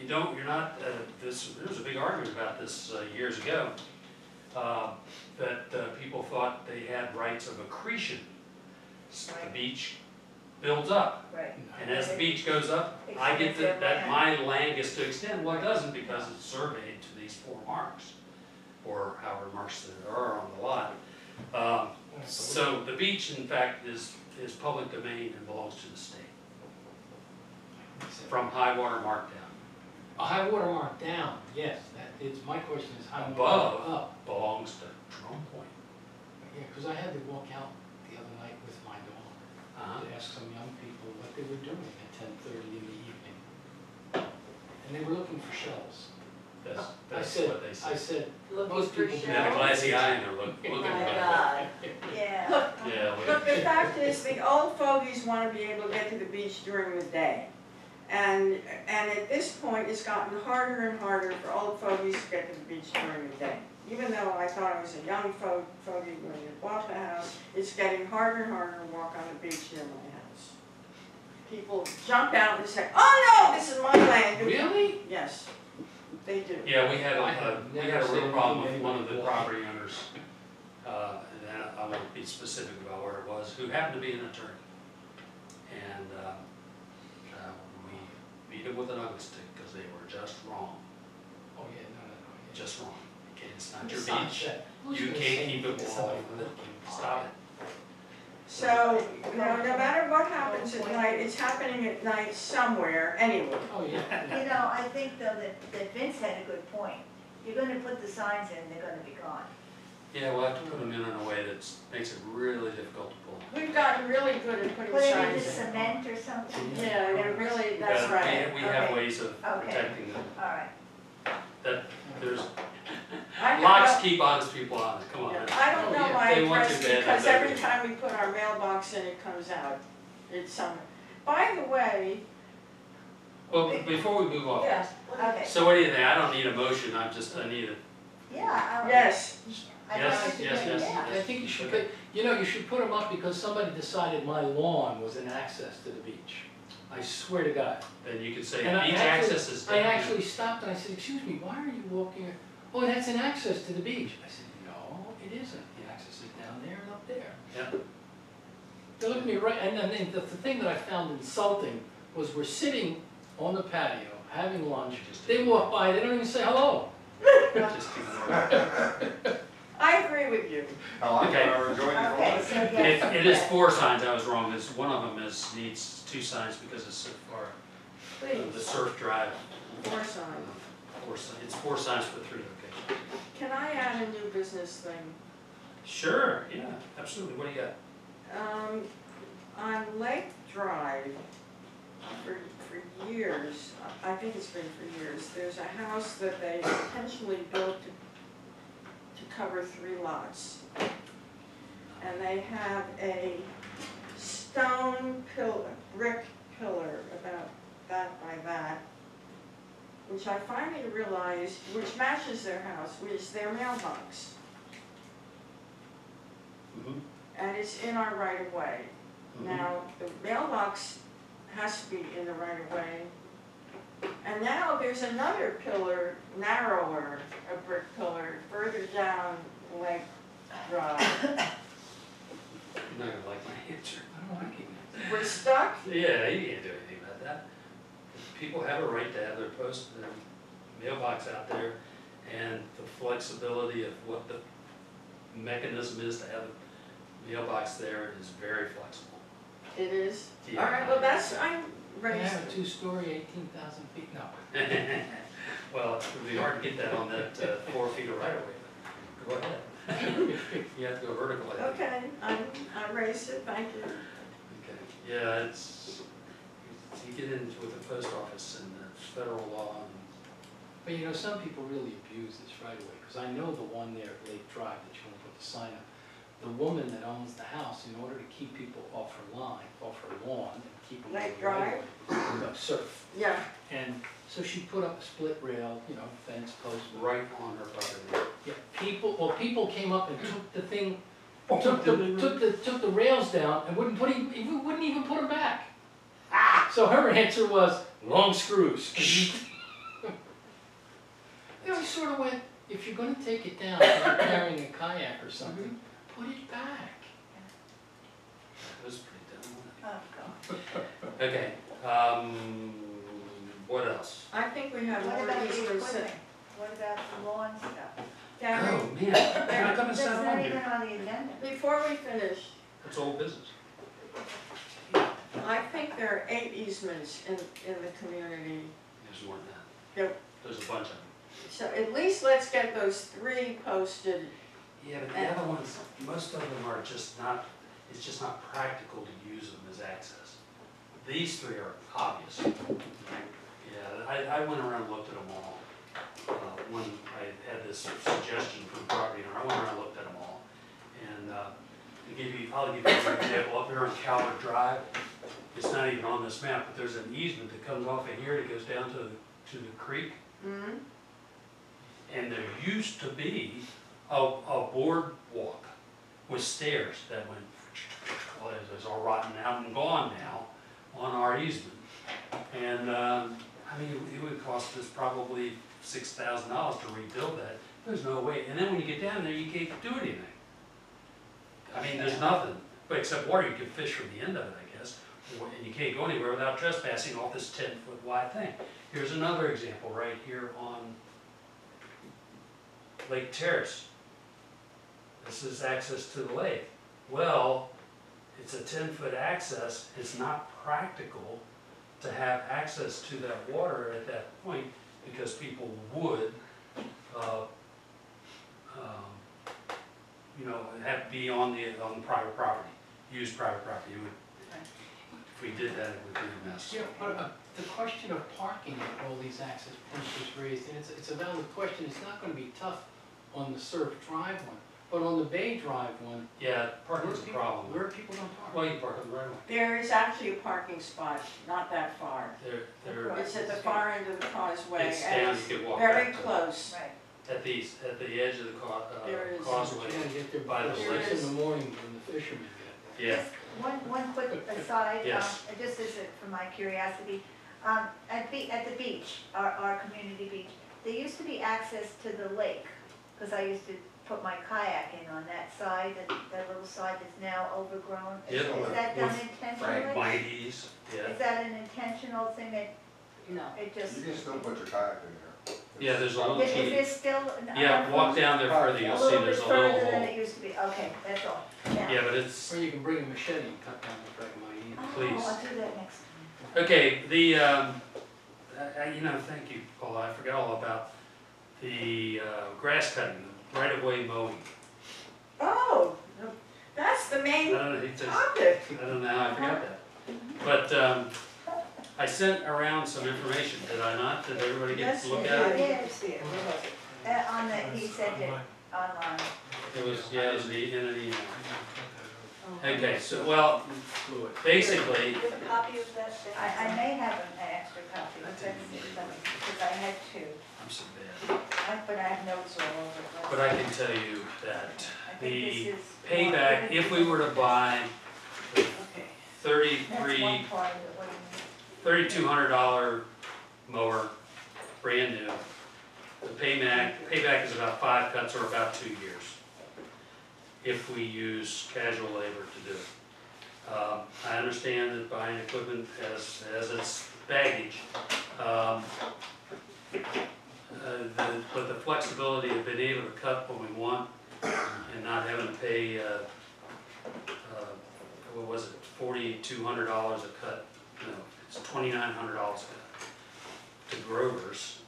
you're not, there was a big argument about this years ago, that people thought they had rights of accretion. The beach builds up, Right. and as the beach goes up, I get that my land gets to extend. Well, it doesn't, because it's surveyed to these 4 marks, or however marks there are on the lot. So the beach, in fact, is public domain and belongs to the state, from high water mark down. A high water mark down, yes, that is, my question is high water Above up. belongs to Drum Point. Yeah, because I had to walk out the other night with my dog to ask some young people what they were doing at 10:30 in the evening. And they were looking for shells. That's what they I say. said, Looking most for people do. They had a glassy eye and they're looking Oh for my it. God. Yeah. Look, Yeah, look, the fact is, the old fogies want to be able to get to the beach during the day. And at this point, it's gotten harder and harder for old fogies to get to the beach during the day. Even though I thought I was a young fogey when I bought the house, it's getting harder and harder to walk on the beach near my house. People jump out and say, "Oh no, this is my land." Really? Yes, they do. Yeah, we had I a have never real seen problem with anything one of the like property owners, and I won't be specific about where it was, who happened to be an attorney. And we beat him with an ugly stick because they were just wrong, Oh, yeah, no. just wrong. Okay, it's not your Besides beach. that, who's You gonna can't say keep it to wall. somebody looking Stop it. So, no matter what happens at night, it's happening at night somewhere anyway. Oh, yeah. You know, I think though that Vince had a good point. You're gonna put the signs in, they're gonna be gone. Yeah, we'll have to put them in a way that makes it really difficult to pull. We've gotten really good at putting Put it signs into in. cement or something? Yeah, it really, that's But right. We have Okay. ways of Okay. protecting them. All right. That, there's, I have locks no- keep honest people honest, come on. yeah, I don't Oh, know yeah, my they want address you dead, because that's every everything. time we put our mailbox in, it comes out. It's some, by the way, Well, before we move on, yeah, Okay. so what do you think? I don't need a motion, I need a, Yeah. yes, I Yes, like to yes, do yes, that. I think you should put, you should put them up because somebody decided my lawn was an access to the beach. I swear to God. then you could say And I beach actually- access is. I actually stopped and I said, "Excuse me, why are you walking? Oh, that's an access to the beach." I said, "No, it isn't. The access is down there and up there." Yep. They looked at me right, and then the thing that I found insulting was we're sitting on the patio, having lunch. They walk by, they don't even say hello. Just ignore it. I agree with you. I like Okay. it, I enjoy it. Okay, so yes. It is 4 signs, I was wrong, it's, one of them needs 2 signs because it's so far, the Please, surf drive. more signs. 4 signs, it's 4 signs for 3 locations. Can I add a new business thing? Sure, yeah, absolutely, what do you got? On Lake Drive, for years, I think it's been for years, there's a house that they intentionally built to cover 3 lots. And they have a stone brick pillar about that by that, which I finally realized, which matches their house, which is their mailbox. And it's in our right of way. Now, the mailbox has to be in the right of way And now there's another pillar, narrower, a brick pillar, further down Lake Drive. You're not gonna like my answer. I don't like it. We're stuck? Yeah, you can't do anything about that. People have a right to have their their mailbox out there, and the flexibility of what the mechanism is to have a mailbox there is very flexible. It is? Yeah. All right, well, that's, I'm Can I raised. have a two-story, 18,000 feet? No. Well, it would be hard to get that on that 4 feet of right of way, but go ahead. You have to go vertical, I think. Okay, I raised it, thank you. Okay, yeah, you get into with the post office and the federal law and But you know, some people really abuse this right away, because I know the one there at Lake Drive that you want to put the sign up. The woman that owns the house, in order to keep people off her line, off her lawn, and keep them Lake in the right Drive? of way, surf. Yeah, And so she put up a split rail, you know, fence post. right on her property. Yeah, people came up and took the thing, took the rails down and wouldn't even put them back. So her answer was, long screws. You know, we sort of went, if you're gonna take it down, if you're carrying a kayak or something, put it back. That was pretty dumb. Oh, God. Okay, what else? I think we have What more about the easements. equipment? What about the lawn stuff? Gary, Oh, man, how come it's That's not not on even here? on the agenda. before we finish, It's old business. I think there are 8 easements in the community. There's more than that. Yep. There's a bunch of them. So at least let's get those 3 posted. Yeah, but the other ones, most of them are just not, it's just not practical to use them as access. These 3 are obvious. Yeah, I went around and looked at them all. When I had this suggestion from the property owner, I went around and looked at them all. And I'll give you an example. Up here on Calvert Drive, it's not even on this map, but there's an easement that comes off of here that goes down to the creek. Mm-hmm. And there used to be a boardwalk with stairs that went, well, it's all rotten out and gone now on our easement. And, I mean, it would cost us probably $6,000 to rebuild that. There's no way. And then when you get down there, you can't do anything. I mean, there's nothing, but except water. You can fish from the end of it, I guess. And you can't go anywhere without trespassing off this 10-foot wide thing. Here's another example right here on Lake Terrace. This is access to the lake. Well, it's a 10-foot access. It's not practical to have access to that water at that point because people would, you know, have to be on the private property, use private property. It would, if we did that, it would be a mess. Yeah, but the question of parking at all these access points was raised, and it's a valid question. It's not gonna be tough on the Surf Drive one, but on the Bay Drive one, Yeah, parking's a problem. where are people gonna park? Well, you park on the right of way. There is actually a parking spot, not that far. They're, It's at the far end of the causeway, it's and down, it's you could walk very back to it. close. Right. At the edge of the There is. causeway. You gotta get there by by the 6 lake. in the morning when the fishermen get there. Yeah, Just one quick aside, Yes. just as for my curiosity. At the beach, our community beach, there used to be access to the lake, because I used to put my kayak in on that side, that little side that's now overgrown. Is Yep. that done With intentionally? mighties, yeah. Is that an intentional thing that, No. it just, You can still put your kayak in there. Yeah, there's a little is key. there still? Yeah, walk down there further, A you'll see little there's bit a little further than hole. it used to be, okay, that's all. Now- Yeah, but it's, Or you can bring a machete and cut down the fragment. please. Oh, I'll do that next time. okay, you know, thank you, Paula, I forgot all about the grass cutting, the right-of-way mowing. Oh, that's the I main don't know, topic. I don't know how I forgot that. But I sent around some information, did I not? Did everybody get Yes, to look you at it? did. Yeah, see it, where was it? On the, he sent it online. It was, yeah, it was in an email. Okay, so, well, basically, Do you have a copy of that? I may have an extra copy, let's see, because I had two, I'm so bad. but I have notes all over it. But I can tell you that I think the this is payback, if we were to buy Okay. That's one $3,200 part of it, what do you mean? $3,200 mower, brand new. The payback is about 5 cuts or about 2 years, if we use casual labor to do it. I understand that buying equipment has its baggage, but the flexibility of being able to cut what we want and not having to pay, what was it, $4,200 a cut, no, it's $2,900 a cut to growers.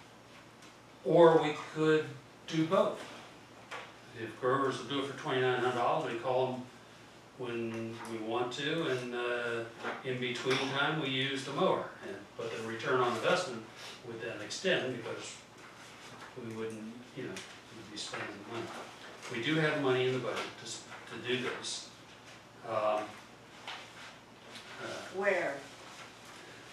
Or we could do both. If growers will do it for $2,900, we call them when we want to, and in between time, we use the mower. But the return on investment would then extend because we wouldn't, we'd be spending the money. We do have money in the budget to do this. Where?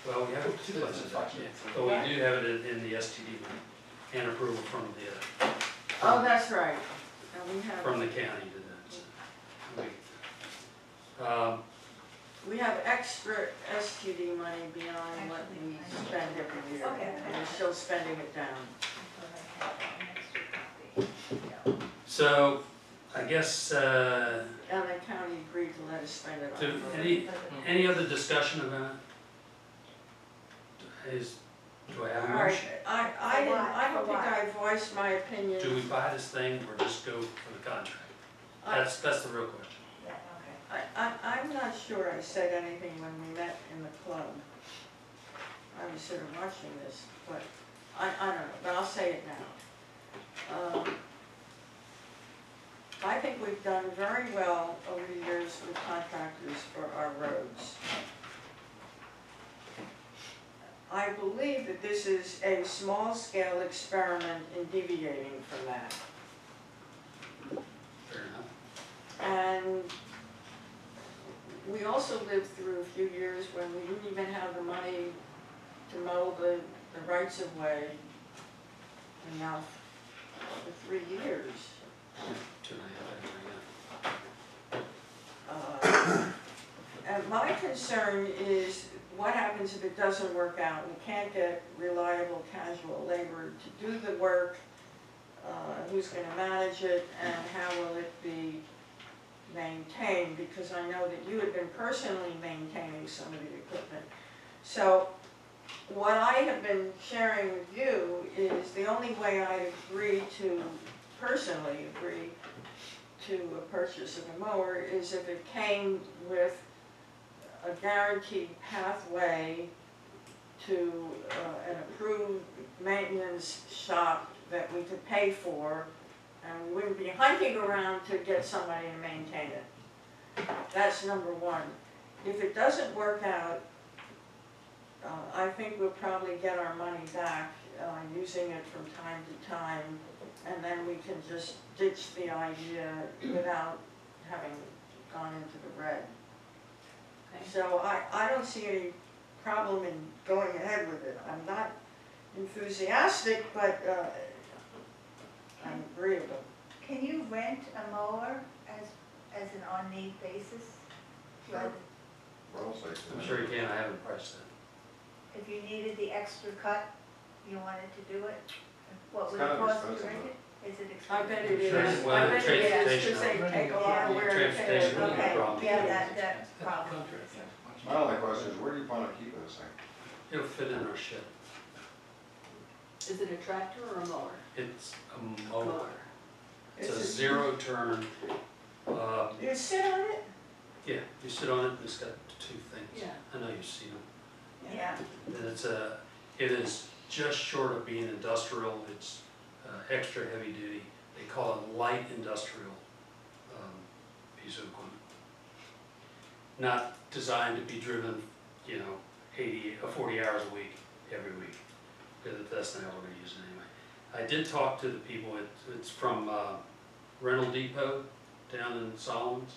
Well, we have it two places, but we do have it in the STD money and approval from Oh, that's right. And we have. from the county to that. We have extra STD money beyond what we spend every year, Okay. and we're still spending it down. So, I guess, And the county agreed to let us spend it on. any other discussion about it? Do I have a All right, motion? I don't think I voiced my opinion. Do we buy this thing or just go for the contract? That's the real question. Yeah, okay. I'm not sure I said anything when we met in the club. I was sort of watching this, but I don't know, but I'll say it now. I think we've done very well over the years with contractors for our roads. I believe that this is a small-scale experiment in deviating from that. Fair enough. And we also lived through a few years when we didn't even have the money to mow the rights of way enough for 3 years. 2.5 years. And my concern is what happens if it doesn't work out? We can't get reliable casual labor to do the work. Who's going to manage it, and how will it be maintained? Because I know that you had been personally maintaining some of the equipment. So what I have been sharing with you is the only way I personally agree to a purchase of a mower is if it came with a guaranteed pathway to an approved maintenance shop that we could pay for, and we wouldn't be hunting around to get somebody to maintain it. That's number one. If it doesn't work out, I think we'll probably get our money back using it from time to time, and then we can just ditch the idea without having gone into the red. So I don't see any problem in going ahead with it. I'm not enthusiastic, but I'm agreeable. Can you rent a mower as an on-need basis? Sure. Rental station. I'm sure you can, I haven't priced that. If you needed the extra cut, you wanted to do it? What It's would kind it of cost to expensive, rent it? Is it I expensive? bet it Sure. is. Well, I bet it is, transportation, because they take a lot of wear and tear. Transportation would be a Okay, problem. yeah, that's a problem. My only question is, where do you plan on keeping this thing? It'll fit in our shed. Is it a tractor or a mower? It's a mower. It's a It's a- zero turn. You sit on it? Yeah, you sit on it and it's got two things. Yeah. I know you've seen them. Yeah, And it is just short of being industrial. It's extra heavy duty. They call it light industrial piece of equipment. Not designed to be driven, 40 hours a week, every week, because that's not how we're gonna use it anyway. I did talk to the people, it's from Rental Depot down in Solomons.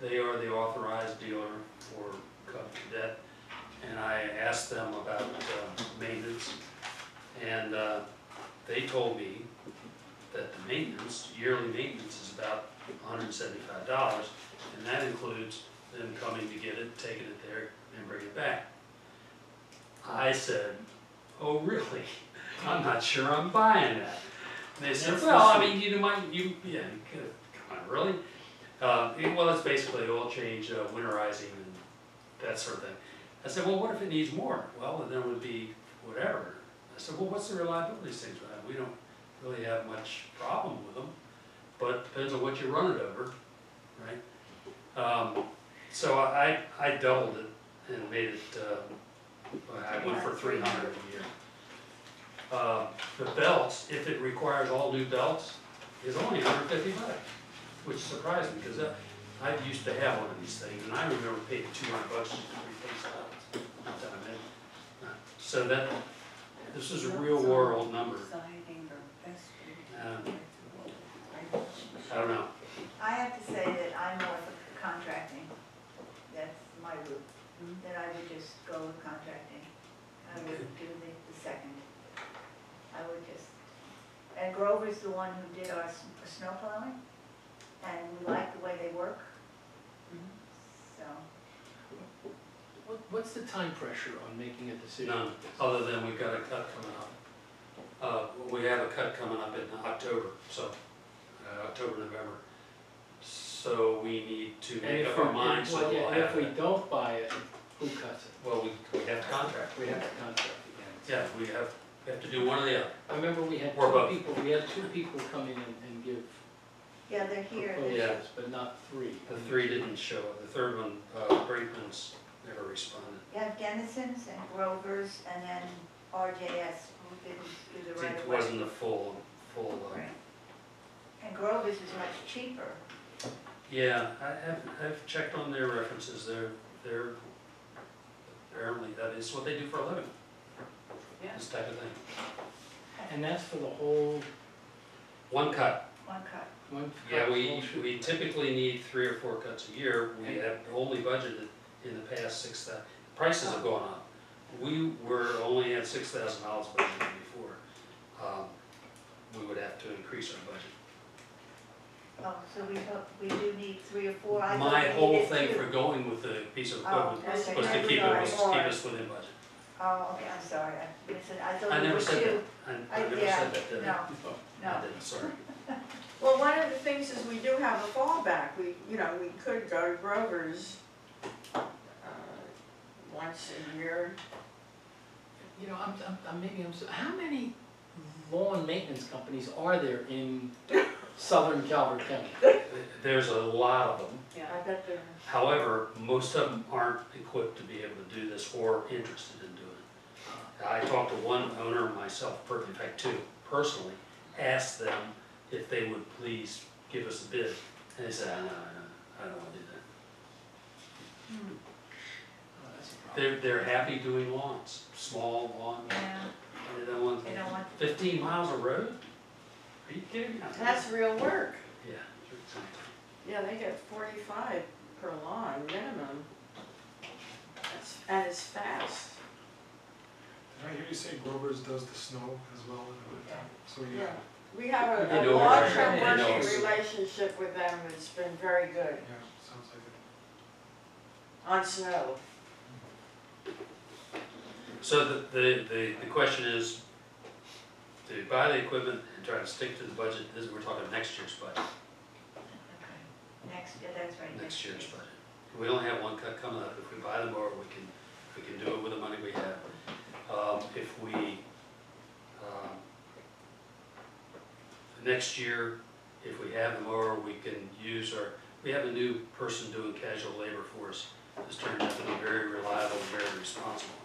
They are the authorized dealer for Cub Cadet, and I asked them about maintenance, and they told me that the maintenance, yearly maintenance, is about $175, and that includes them coming to get it, taking it there, and bring it back. I said, oh, really? I'm not sure I'm buying that. And they said, That's well, I the- mean, you might, yeah, you could, come on, really? Well, it's basically oil change, winterizing and that sort of thing. I said, well, what if it needs more? Well, then it would be whatever. I said, well, what's the reliability of these things? Well, we don't really have much problem with them, but depends on what you run it over, right? So I doubled it and made it, I went for 300 a year. The belts, if it requires all new belts, is only $150, which surprised me, because I used to have one of these things, and I remember paying $200 just to replace belts. Not that I'm in. So this is a real world number. I don't know. I have to say that I'm more for contracting. That's my route. That I would just go with contracting. I would do the second. I would just, and Grover's the one who did our snow plowing, and we like the way they work. So, What's the time pressure on making a decision? None, like this? other than we've got a cut coming up. We have a cut coming up in October, so, October, November. So we need to And make if up we- our minds, so well, yeah, we'll and have if we it. don't buy it, who cuts it? Well, we have to contract. We have to contract again. Yeah, we have to do one or the other. I remember we had Or both. we had two people come in and give yeah, they're here. Yeah. proposals, but not three. The three didn't show up. The third one, Brinkman's never responded. You have Dennison's and Grover's, and then RJS, who didn't do the right It of way. wasn't the full, Right. And Grover's is much cheaper. yeah, I've checked on their references. They're apparently, that is what they do for a living. Yeah. This type of thing. And that's for the whole, One cut. One cut. one. Yeah, whole we shoot. typically need 3 or 4 cuts a year. We have only budgeted in the past 6,000. Prices have gone up. We were only at $6,000 budgeted before. We would have to increase our budget. Oh, so we do need 3 or 4. I thought My we whole needed thing 2. for going with the piece of Oh, equipment okay. was to keep us within budget. Oh, okay, I'm sorry. I thought I we never were said 2. that. I never Yeah, said that, did I? No, I no. didn't, sorry. Well, one of the things is we do have a fallback. We could go to Grover's once a year. You know, how many lawn maintenance companies are there in southern Calvert County? There's a lot of them. I bet there. However, most of them aren't equipped to be able to do this or interested in doing it. I talked to one owner myself, in fact 2, personally, asked them if they would please give us a bid. And they said, no, I don't want to do that. Oh, that's a problem. They're happy doing lawns, small lawns. Yeah, They don't want they don't want, 15 miles of road? Are you kidding me? That's real work. Yeah. Yeah, they get 45 per lawn minimum. And it's fast. Did I hear you say Grover's does the snow as well in the winter? So Yeah. yeah, We have They a know long-term everything. They know working us. relationship with them. It's been very good sounds like it. on snow. So the question is, to buy the equipment and try to stick to the budget, we're talking next year's budget, okay. That's right. next year's budget. We only have 1 cut coming up. If we buy the mower, we can do it with the money we have. If we, next year, if we have the mower, we can use we have a new person doing casual labor for us. Who's turned out to be very reliable and very responsible.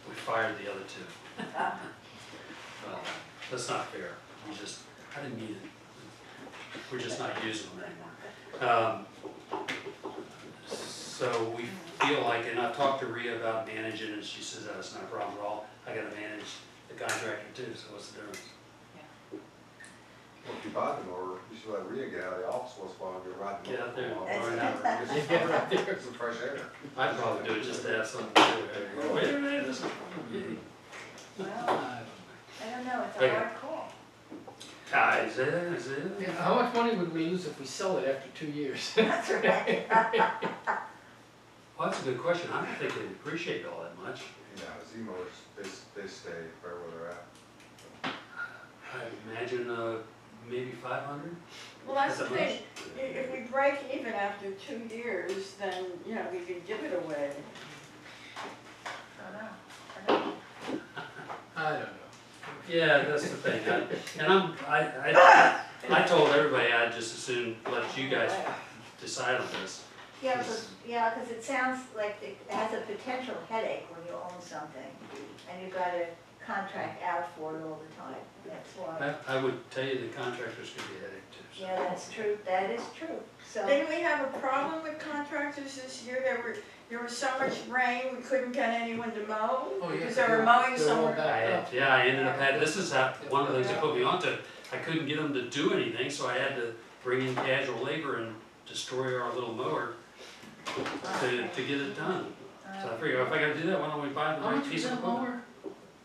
We fired the other 2. Well, that's not fair. I didn't mean it. We're just not using them anymore. So we feel like, and I've talked to Rhea about managing, and she says that's not a problem at all. I gotta manage the contractor too, so what's the difference? Well, if you buy the mower, you should let Rhea get out of the office once in a while and go ride the mower. Get out there. That's- Get right there. Get some fresh air. I'd probably do it just to have something to do. Wait a minute, this is. Well, I don't know, it's a Okay. hard call. Is it? Yeah, how much money would we lose if we sell it after 2 years? That's right. Well, that's a good question. I don't think they'd appreciate all that much. You know, Z-mowers, they stay right where they're at. I imagine, maybe 500? Well, that's the Is that thing, if we break even after 2 years, then, you know, we can give it away. I don't know. I don't know. Yeah, that's the thing, I told everybody I'd just as soon let you guys decide on this. Yeah, because it sounds like it has a potential headache when you own something, and you've got to contract out for it all the time, that's why. I would tell you the contractors could be a headache too. So. Yeah, that's true, that is true, so. Didn't we have a problem with contractors this year? There was so much rain, we couldn't get anyone to mow, Oh, yeah, because they were mowing they're all somewhere. back. I ended up this is one of the things that put me onto, I couldn't get them to do anything, so I had to bring in casual labor and destroy our little mower to get it done. So I figured, if I gotta do that, why don't we buy the How right much was piece of that equipment? mower?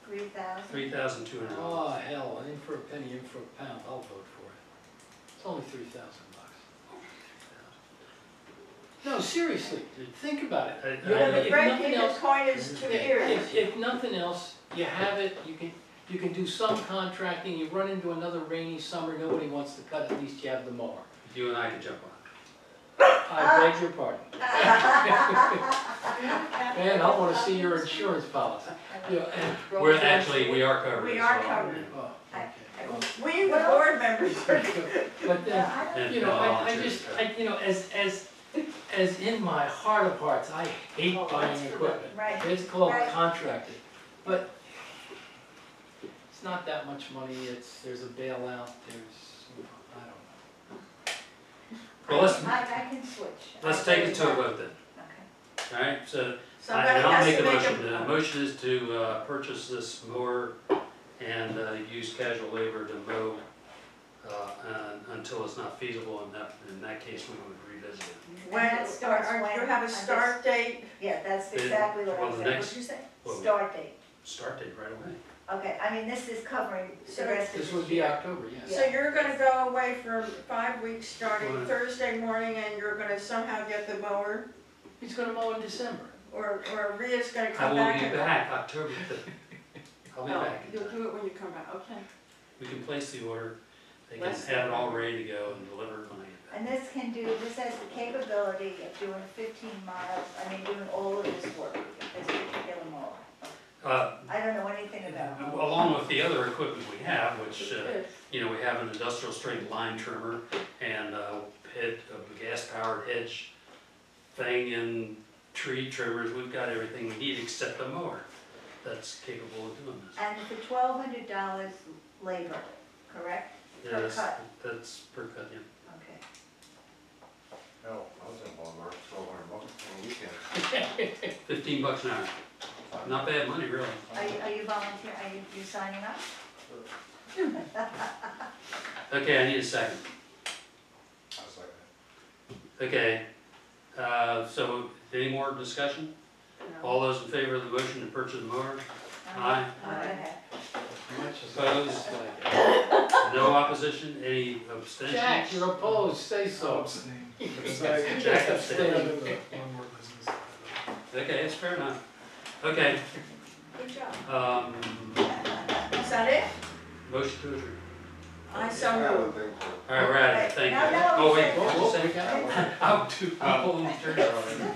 3,000. $3,200. Oh, hell, in for a penny, in for a pound, I'll vote for it. It's only $3,000. No, seriously, think about it. I- Yeah, If the break nothing even else- point is 2 years. If nothing else, you have it, you can do some contracting, you run into another rainy summer, nobody wants to cut, at least you have the mower. You and I could jump on I beg your pardon. Man, I wanna see your insurance policy. Yeah, and- it. We're actually, we are covered. We as are well. covered. Oh, okay. Well, We, the board members, are But then, And you know, I volunteers. just, you know, as in my heart of hearts, I hate buying equipment. Right. It's called Right. contracted, but it's not that much money, there's a bailout, I don't know. Well, I can switch. let's take it to a vote then, Okay. all right? So somebody I'll has make to a make motion. The a. motion is to purchase this mower and use casual labor to mow until it's not feasible. In that case, we would revisit it. When, And that starts or when? you have a start date? Yeah, that's It- exactly what well, I the said. next- What'd you say? well, Start date. Start date right away. Okay, I mean, this is covering the So rest of This the would be year. October, yes. So you're gonna go away for 5 weeks starting Right. Thursday morning and you're gonna somehow get the mower? He's gonna mow in December. Or Rhea's gonna I come will back? be and- back October 5th. I'll be Oh, back. you'll do it when you come back, okay. We can place the order. They can Let's- have it all ready to go and deliver it when I get back. And this has the capability of doing 15 miles, I mean, doing all of this work, this particular mower. I don't know anything about it. Along with the other equipment we have, which, Good. you know, we have an industrial strength line trimmer and a gas powered hedge thing and tree trimmers. We've got everything we need except the mower that's capable of doing this. And for $1,200 labor, correct? Yeah, Per cut. that's per cut, yeah. Okay. Hell, I was in Walmart, $1,200 on the weekend. $15 an hour. Not bad money, really. Are you volunteering, are you signing up? Okay, I need a second. I was like, Okay, so any more discussion? No. All those in favor of the motion to purchase the mower? Aye. Go ahead. Much as Opposed? I dislike No opposition? Any it. abstentions? Jack, you're opposed, say So so. abstain. Jack One abstained. more business. Okay, it's fair enough. Okay, Good job. um, Is that it? motion to adjourn. I I so have moved. a thing for. All right, we're out of here, thank No, you. no, Oh, wait, we what Whoa, did you we say? got- How do people in turn already?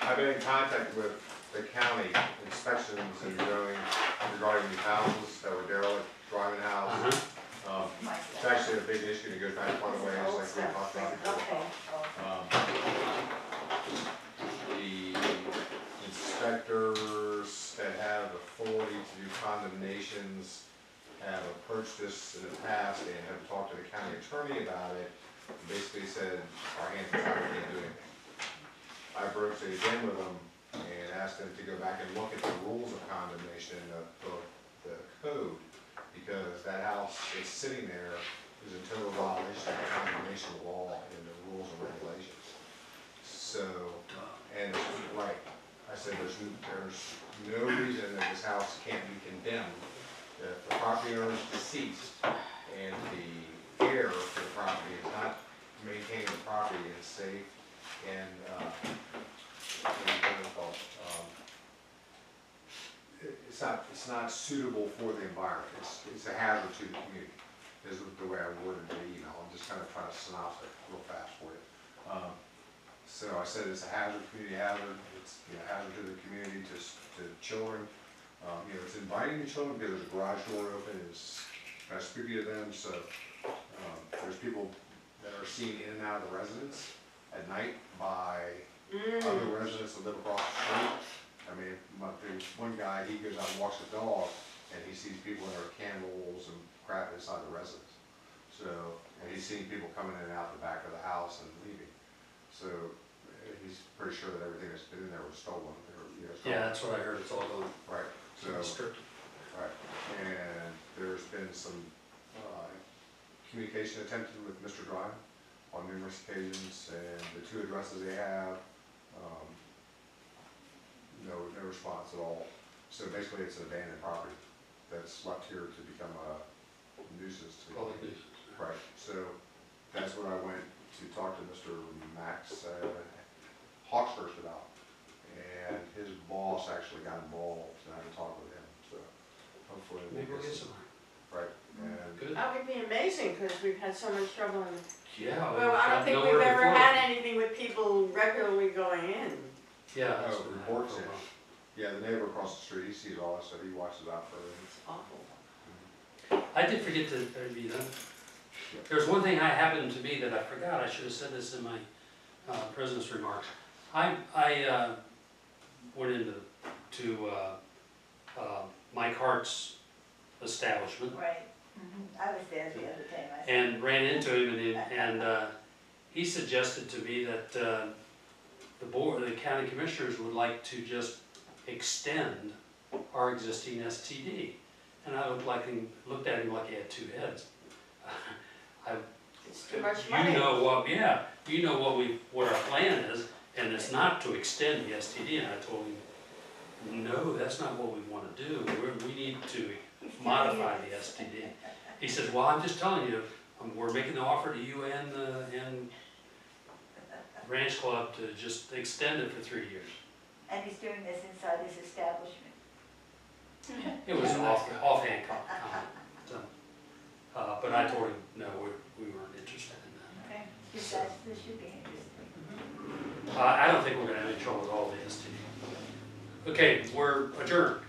I've been in contact with the county inspections and regarding the houses that were derelict, driving houses. It's actually a big issue to go back quite a ways, like we talked about before. Okay. The inspectors that have authority to do condemnations have approached this in the past and have talked to the county attorney about it. And basically said, our hands are tied, we can't do anything. I broached it again with them and asked them to go back and look at the rules of condemnation of the code, because that house is sitting there is in total violation of the condemnation law and the rules and regulations. So, and, right, I said, there's no reason that this house can't be condemned. If the property owner is deceased and the heir for the property is not maintaining the property and safe and, what do you call it, it's not suitable for the environment, it's a hazard to the community, is the way I worded the email. I'm just kind of trying to synopsis it real fast for you. So I said it's a hazard, community hazard, it's, you know, hazard to the community, to children. You know, it's inviting the children because there's a garage door open, it's kind of spooky to them, so, there's people that are seen in and out of the residence at night by other residents that live across the street. I mean, there's one guy, he goes out and walks his dog, and he sees people that are candles and crap inside the residence. So, and he's seen people coming in and out the back of the house and leaving. So, he's pretty sure that everything that's been in there was stolen, or, you know, stolen. Yeah, that's what I heard, it's all gone. Right, so, Restricted. right, and there's been some, communication attempted with Mr. Drive on numerous occasions, and the two addresses they have, no response at all. So basically, it's an abandoned property that's left here to become a nuisance to. Public nuisance. Right, so that's what I went to talk to Mr. Max Hawkshurst about. And his boss actually got involved, and I had to talk with him, so hopefully Maybe we'll get some. Right, and Good. That would be amazing, because we've had so much trouble in, Yeah. well, I don't think we've ever had anything with people regularly going in. Yeah. that's Oh, been reports happening for a it. while. yeah, the neighbor across the street, he sees all that stuff, he watches out for everything. It's awful. I did forget to, be done. There's one thing I happened to be that I forgot, I should have said this in my president's remarks. I went into Mike Hart's establishment Right. I was there the other day myself. and ran into him, and he suggested to me that the county commissioners would like to just extend our existing STD. And I looked at him like he had two heads. It's too much money. You know what our plan is, and it's not to extend the STD, and I told him, no, that's not what we want to do, we need to modify the STD. He says, well, I'm just telling you, we're making the offer to you and Ranch Club to just extend it for 3 years. And he's doing this inside his establishment. It was an offhand comment, so, but I told him, no, we weren't interested in that. Okay. Because this should be interesting. I don't think we're gonna have any trouble with all the STD. Okay, we're adjourned.